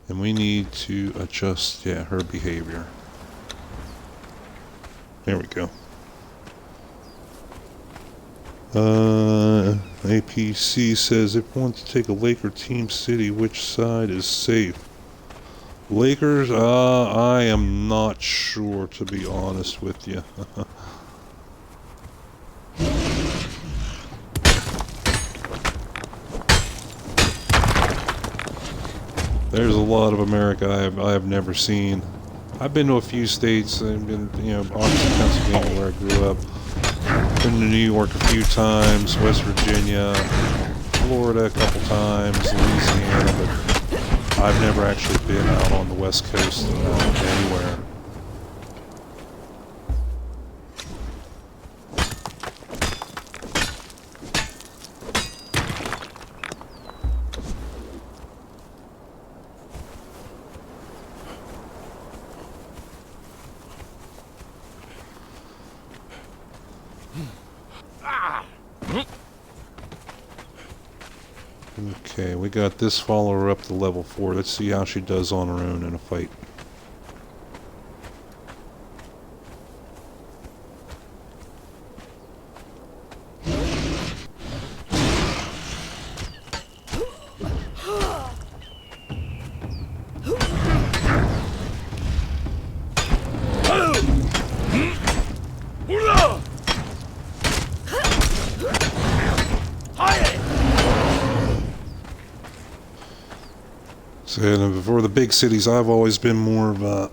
And And we need to adjust, yeah, her behavior. There we go. APC says, if you want to take a Laker team city, which side is safe? Lakers, I am not sure, to be honest with you. There's a lot of America I have never seen. I've been to a few states. I've been, you know, obviously Pennsylvania, where I grew up. Been to New York a few times, West Virginia, Florida a couple times, Louisiana, but I've never actually been out on the West Coast anywhere. Okay, we got this follower up to level 4. Let's see how she does on her own in a fight. And for the big cities, I've always been more of a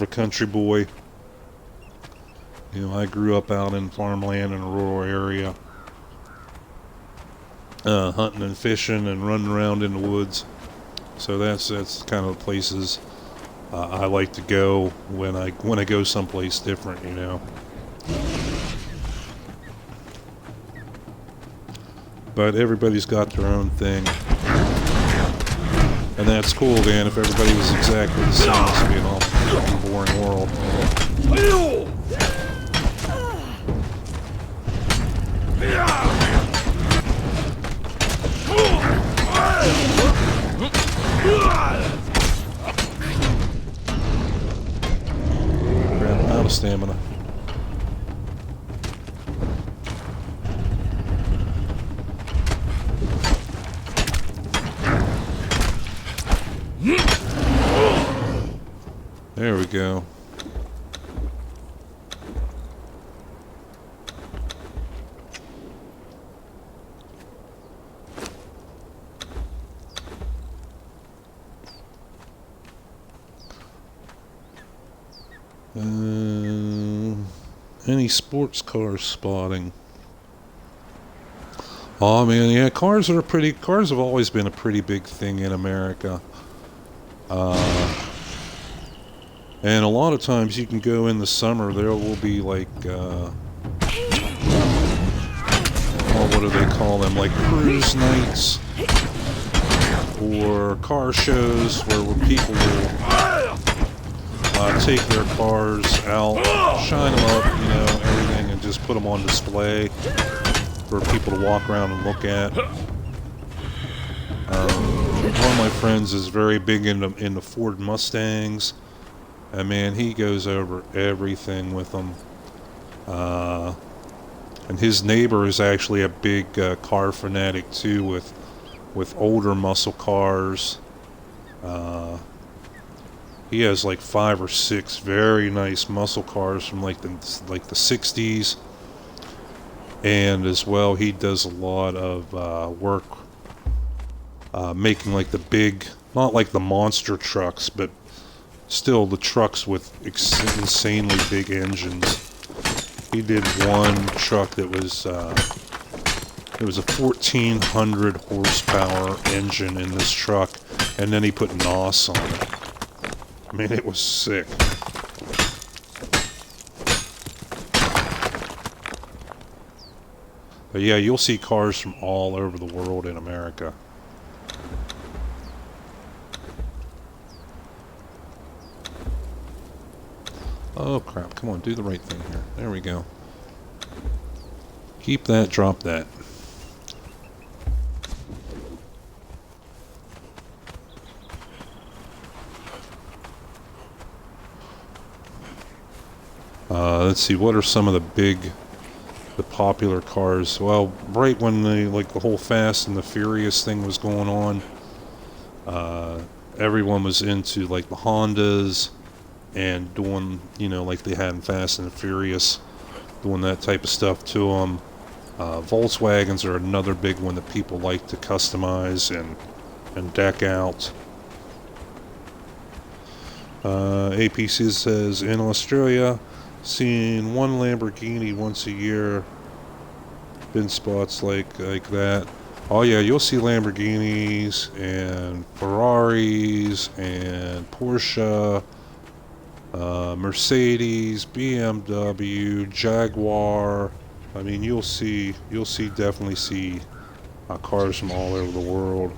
country boy. You know, I grew up out in farmland in a rural area, hunting and fishing and running around in the woods. So that's kind of the places I like to go when I go someplace different. You know. But everybody's got their own thing. And that's cool, man, if everybody was exactly the same. This would be an awful boring world. Ran out of stamina. There we go. Any sports cars spotting? Oh man, yeah, cars have always been a pretty big thing in America. And a lot of times you can go in the summer, there will be like, oh, what do they call them? Like cruise nights or car shows where people will take their cars out, shine them up, you know, everything, and just put them on display for people to walk around and look at. One of my friends is very big into Ford Mustangs. And man, he goes over everything with them. And his neighbor is actually a big car fanatic too, with older muscle cars. He has like 5 or 6 very nice muscle cars from like the 60s. And as well, he does a lot of work making like the big, not like the monster trucks, but still the trucks with insanely big engines. He did one truck that was it was a 1,400 horsepower engine in this truck, and then he put NOS on it. I mean, it was sick. But yeah, you'll see cars from all over the world in America. Oh crap, come on, do the right thing here. There we go. Keep that, drop that. Let's see, what are some of the popular cars? Well, right when the whole Fast and the Furious thing was going on, everyone was into like the Hondas and doing, like they had in Fast and the Furious, doing that type of stuff to them. Volkswagens are another big one that people like to customize and deck out. APC says, in Australia, seeing one Lamborghini once a year. Been spots like that. Oh yeah, you'll see Lamborghinis and Ferraris and Porsche, Mercedes, BMW, Jaguar. I mean, definitely see cars from all over the world.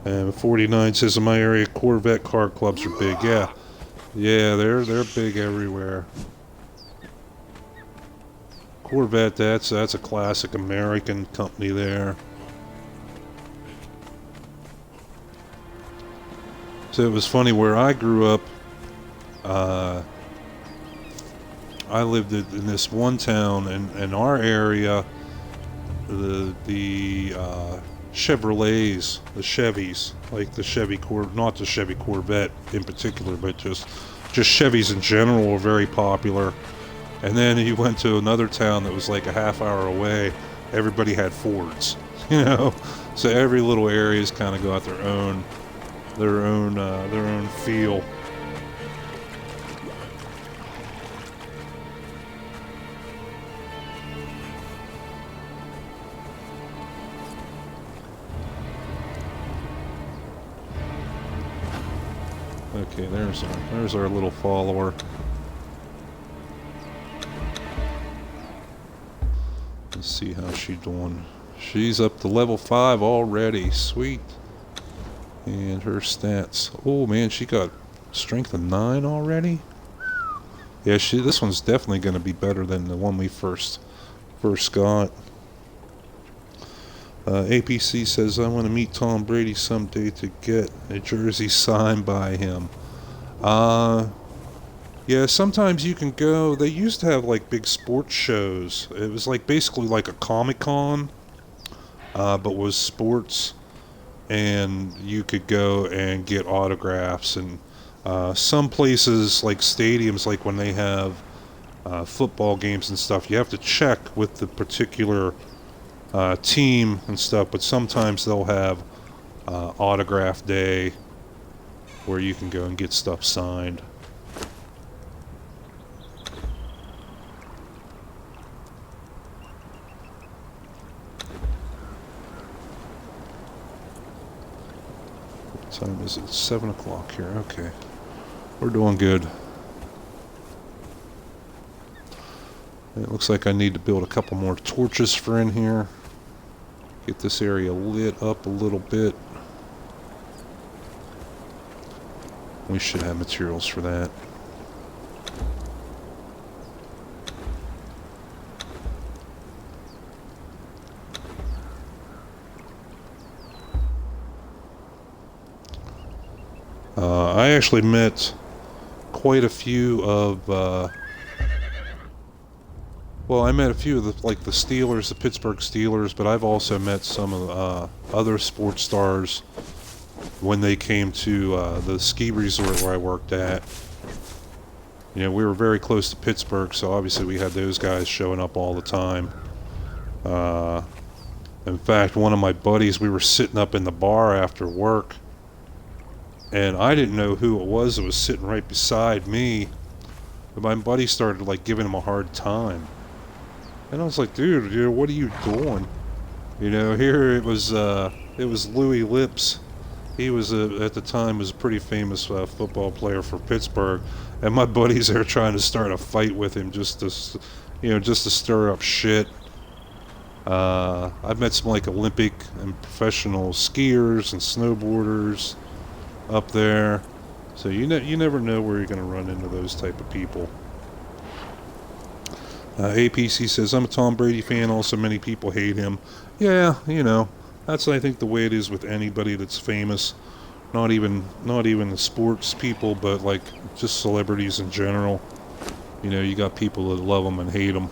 And 49 says, in my area, Corvette car clubs are big. Yeah, they're big everywhere. Corvette, that's a classic American company there. So it was funny where I grew up. I lived in this one town, and in our area, the Chevrolets, the Chevys, like the not the Chevy Corvette in particular, but just Chevys in general were very popular. And then you went to another town that was like a half hour away, everybody had Fords, So every little area's kind of got their own feel. Okay, there's our little follower. Let's see how she's doing. She's up to level 5 already. Sweet. And her stats. Oh man, she got strength of 9 already. Yeah, this one's definitely going to be better than the one we first got. APC says, I want to meet Tom Brady someday to get a jersey signed by him. Yeah, sometimes you can go. They used to have like big sports shows. It was like basically like a Comic-Con, but was sports, and you could go and get autographs. And some places like stadiums, like when they have football games and stuff, you have to check with the particular team and stuff, but sometimes they'll have autograph day where you can go and get stuff signed. What time is it? 7 o'clock here. Okay, we're doing good. It looks like I need to build a couple more torches for in here. Get this area lit up a little bit. We should have materials for that. I actually met quite a few of well, I met a few of the Steelers, the Pittsburgh Steelers, but I've also met some of other sports stars when they came to the ski resort where I worked at. We were very close to Pittsburgh, so obviously we had those guys showing up all the time. In fact, one of my buddies, we were sitting up in the bar after work, and I didn't know who it was that was sitting right beside me, but my buddy started giving him a hard time. And I was like, dude, what are you doing? Here it was Louis Lips. He was at the time was a pretty famous football player for Pittsburgh, and my buddies there trying to start a fight with him just to stir up shit. I've met some Olympic and professional skiers and snowboarders up there, so you never know where you're going to run into those type of people. APC says, I'm a Tom Brady fan, also many people hate him. Yeah, that's I think the way it is with anybody that's famous. Not even the sports people, but just celebrities in general. You know, you got people that love them and hate them.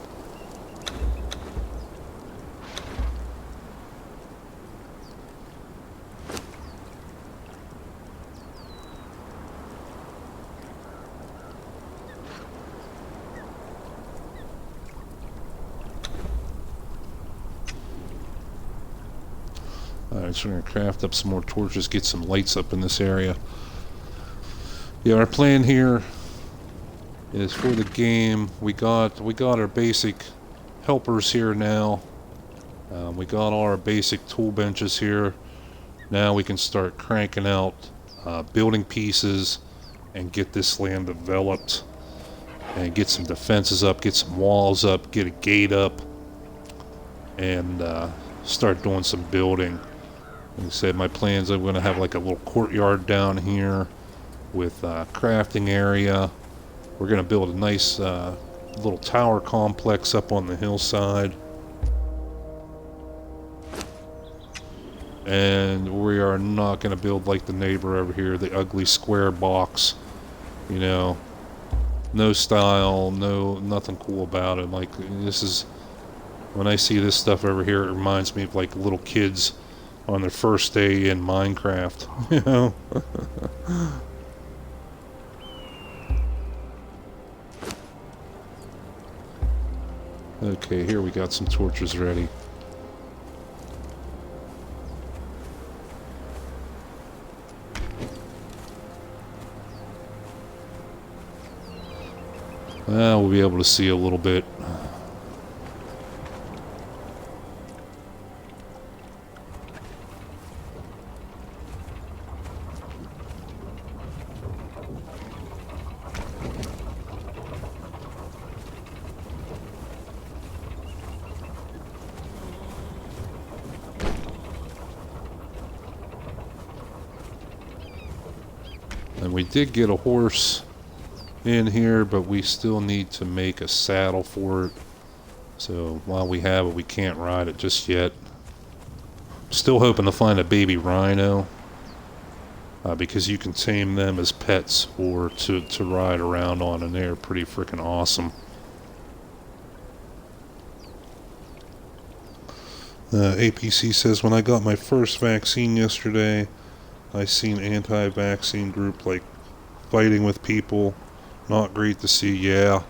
Alright, so we're going to craft up some more torches, get some lights up in this area. Yeah, our plan here is for the game, we got our basic helpers here now. We got all our basic tool benches here. Now we can start cranking out building pieces and get this land developed and get some defenses up, get some walls up, get a gate up, and start doing some building. Like I said, my plans, I'm going to have like a little courtyard down here with crafting area. We're going to build a nice little tower complex up on the hillside. And we are not going to build like the neighbor over here, the ugly square box. You know, no style, nothing cool about it. Like, this is, when I see this stuff over here, it reminds me of like little kids on their first day in Minecraft, you know? Okay, here we got some torches ready. We'll be able to see a little bit. And we did get a horse in here, but we still need to make a saddle for it. So while we have it, we can't ride it just yet. Still hoping to find a baby rhino, because you can tame them as pets or to ride around on, and they're pretty freaking awesome. APC says, when I got my first vaccine yesterday, I seen anti-vaccine group like fighting with people. Not great to see. Yeah,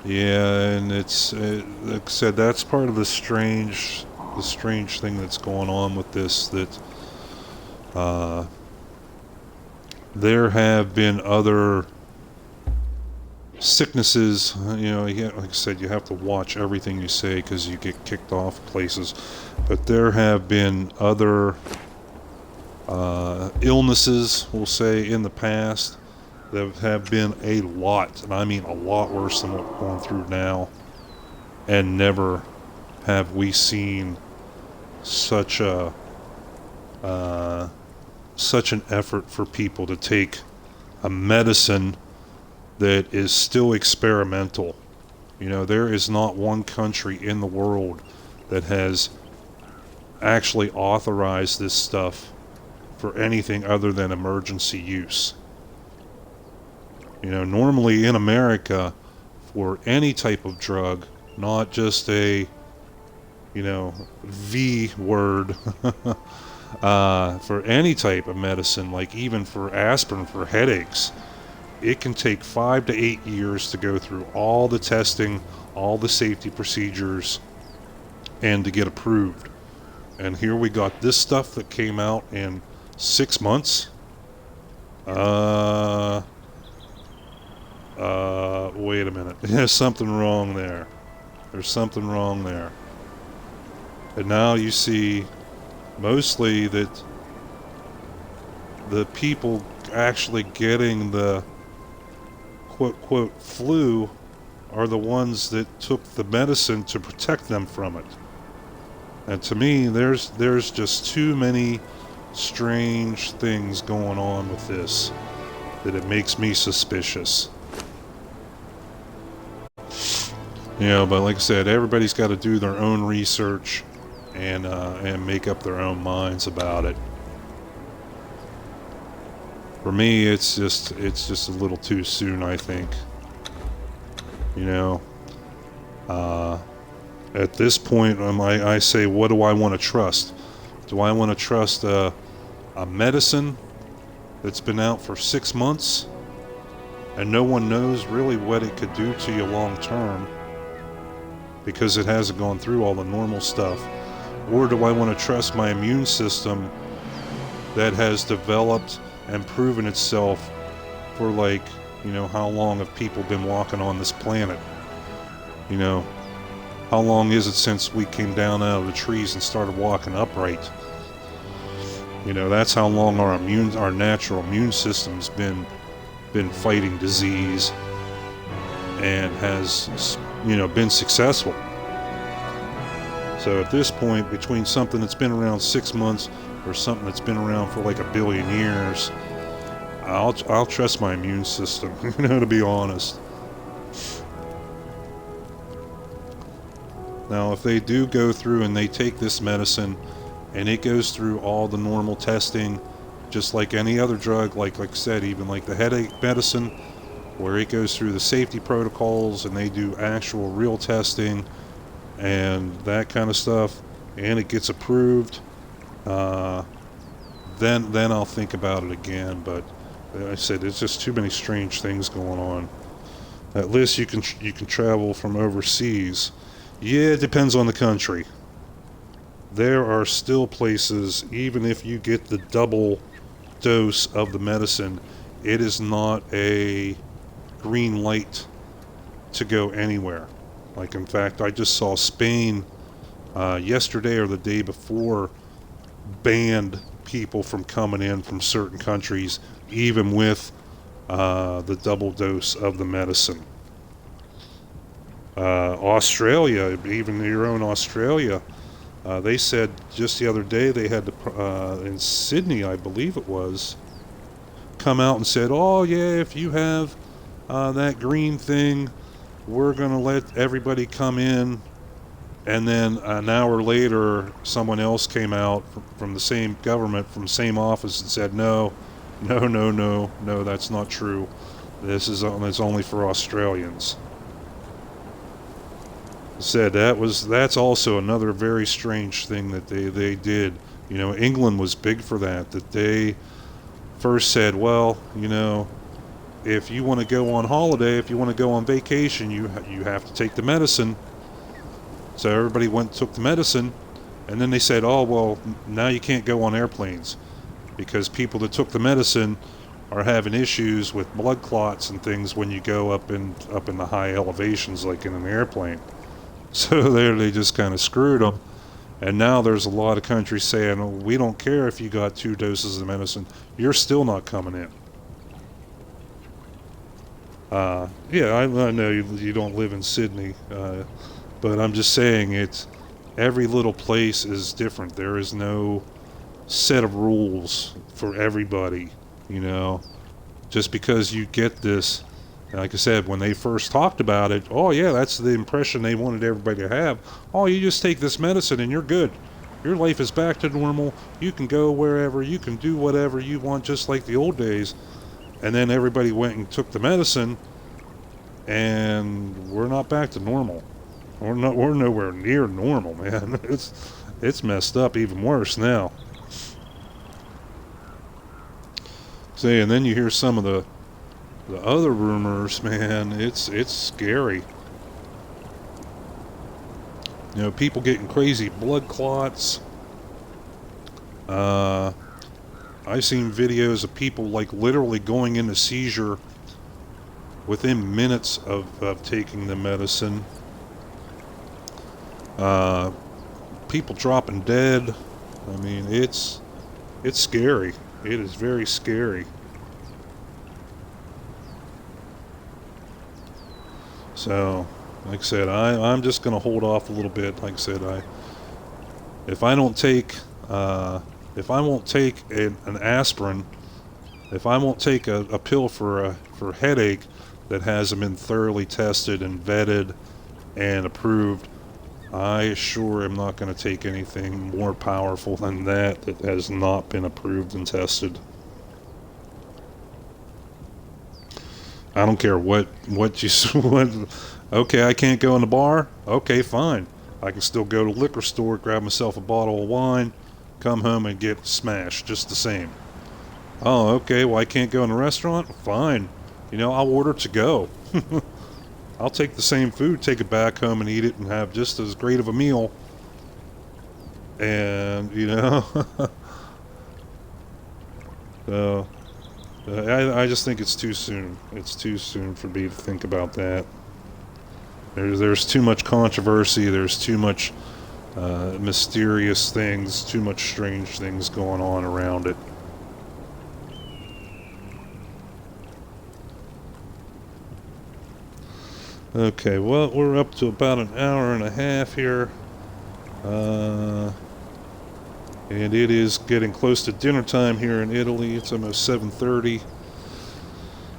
and it's like I said, that's part of the strange thing that's going on with this. That there have been other sicknesses. You know, like I said, you have to watch everything you say because you get kicked off places. But there have been other illnesses, we'll say, in the past that have been a lot, and I mean a lot worse than what we're going through now, and never have we seen such an effort for people to take a medicine that is still experimental. You know, there is not one country in the world that has actually authorized this stuff for anything other than emergency use. You know, normally in America, for any type of drug, not just a, you know, V word, for any type of medicine, like even for aspirin for headaches, it can take 5 to 8 years to go through all the testing, all the safety procedures, and to get approved. And here we got this stuff that came out in 6 months. Wait a minute. There's something wrong there. There's something wrong there. And now you see mostly that the people actually getting the quote flu are the ones that took the medicine to protect them from it. And to me, there's just too many strange things going on with this that it makes me suspicious. You know, but like I said, everybody's got to do their own research and make up their own minds about it. For me, it's just a little too soon, I think. You know, at this point, I say, what do I want to trust? Do I want to trust a medicine that's been out for 6 months and no one knows really what it could do to you long term because it hasn't gone through all the normal stuff? Or do I want to trust my immune system that has developed and proven itself for, like, you know, how long have people been walking on this planet? You know, how long is it since we came down out of the trees and started walking upright? You know, that's how long our natural immune system's been fighting disease and has, you know, been successful. So at this point, between something that's been around 6 months or something that's been around for like 1 billion years, I'll trust my immune system, you know, to be honest. Now, if they do go through and they take this medicine and it goes through all the normal testing, just like any other drug, like I said, even like the headache medicine, where it goes through the safety protocols and they do actual real testing and that kind of stuff, and it gets approved, then I'll think about it again. But I said, there's just too many strange things going on. At least you can travel from overseas. Yeah, it depends on the country. There are still places, even if you get the double dose of the medicine, it is not a green light to go anywhere. Like, in fact, I just saw Spain yesterday or the day before banned people from coming in from certain countries, even with the double dose of the medicine. Australia, even your own Australia, they said just the other day they had to, in Sydney, I believe it was, come out and said, oh yeah, if you have that green thing, we're going to let everybody come in. And then an hour later, someone else came out from the same government, from the same office, and said, no, that's not true. It's only for Australians. Said that's also another very strange thing that they did. You know, England was big for that they first said, well, you know, if you want to go on holiday, if you want to go on vacation, you have to take the medicine. So everybody went and took the medicine, and then they said, oh, well, now you can't go on airplanes because people that took the medicine are having issues with blood clots and things when you go up in the high elevations, like in an airplane. So there they just kind of screwed them. And now there's a lot of countries saying, oh, we don't care if you got 2 doses of medicine, you're still not coming in. Yeah, I know you don't live in Sydney, but I'm just saying every little place is different. There is no set of rules for everybody, you know. Just because you get this, like I said, when they first talked about it, oh yeah, that's the impression they wanted everybody to have. Oh, you just take this medicine and you're good. Your life is back to normal. You can go wherever, you can do whatever you want, just like the old days. And then everybody went and took the medicine, and we're not back to normal. We're nowhere near normal, man. It's messed up even worse now. See, and then you hear some of the other rumors, man. It's scary. You know, people getting crazy blood clots. I've seen videos of people like literally going into seizure within minutes of taking the medicine. People dropping dead. I mean, it's scary. It is very scary. So, like I said, I'm just going to hold off a little bit. Like I said, if I won't take an aspirin, if I won't take a pill for headache that hasn't been thoroughly tested and vetted and approved, I sure am not going to take anything more powerful than that has not been approved and tested. I don't care what Okay, I can't go in the bar? Okay, fine. I can still go to the liquor store, grab myself a bottle of wine, come home and get smashed just the same. Oh, okay, well, I can't go in the restaurant? Fine. You know, I'll order to go. I'll take the same food, take it back home and eat it and have just as great of a meal. And, you know, so I just think it's too soon. It's too soon for me to think about that. There's too much controversy. There's too much mysterious things, too much strange things going on around it. Okay, well, we're up to about an hour and a half here. And it is getting close to dinner time here in Italy. It's almost 7:30.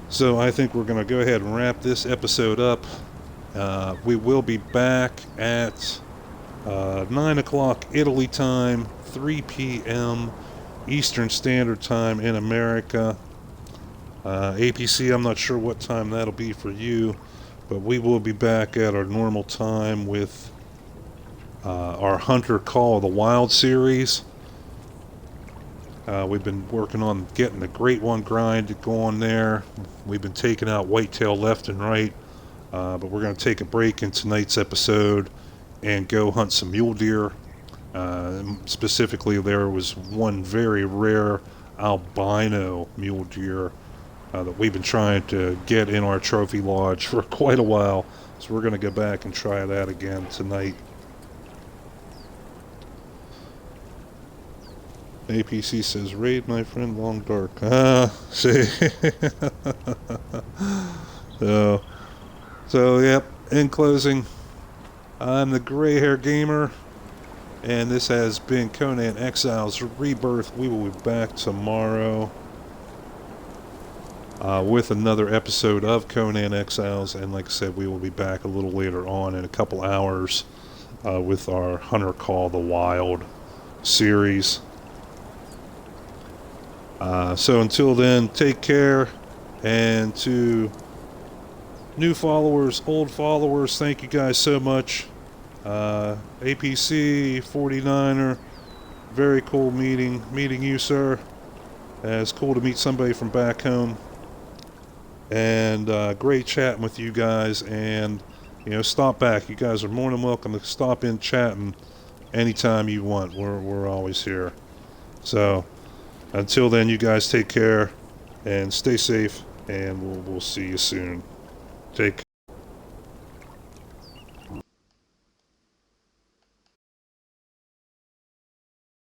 So I think we're going to go ahead and wrap this episode up. We will be back at 9 o'clock Italy time, 3 p.m. Eastern Standard Time in America. APC, I'm not sure what time that'll be for you, but we will be back at our normal time with our Hunter Call of the Wild series. We've been working on getting the Great One grind going there. We've been taking out whitetail left and right, but we're going to take a break in tonight's episode and go hunt some mule deer. Specifically, there was one very rare albino mule deer that we've been trying to get in our trophy lodge for quite a while. So we're going to go back and try that again tonight. APC says, raid my friend Long Dark. See. So, yep, in closing, I'm the Gray Hair Gamer, and this has been Conan Exiles Rebirth. We will be back tomorrow with another episode of Conan Exiles, and like I said, we will be back a little later on in a couple hours with our Hunter Call the Wild series. So until then, take care, and to new followers, old followers, thank you guys so much. APC 49er, very cool meeting you, sir. It's cool to meet somebody from back home, and great chatting with you guys. And you know, stop back. You guys are more than welcome to stop in chatting anytime you want. We're always here. So until then, you guys take care and stay safe, and we'll see you soon. Take care.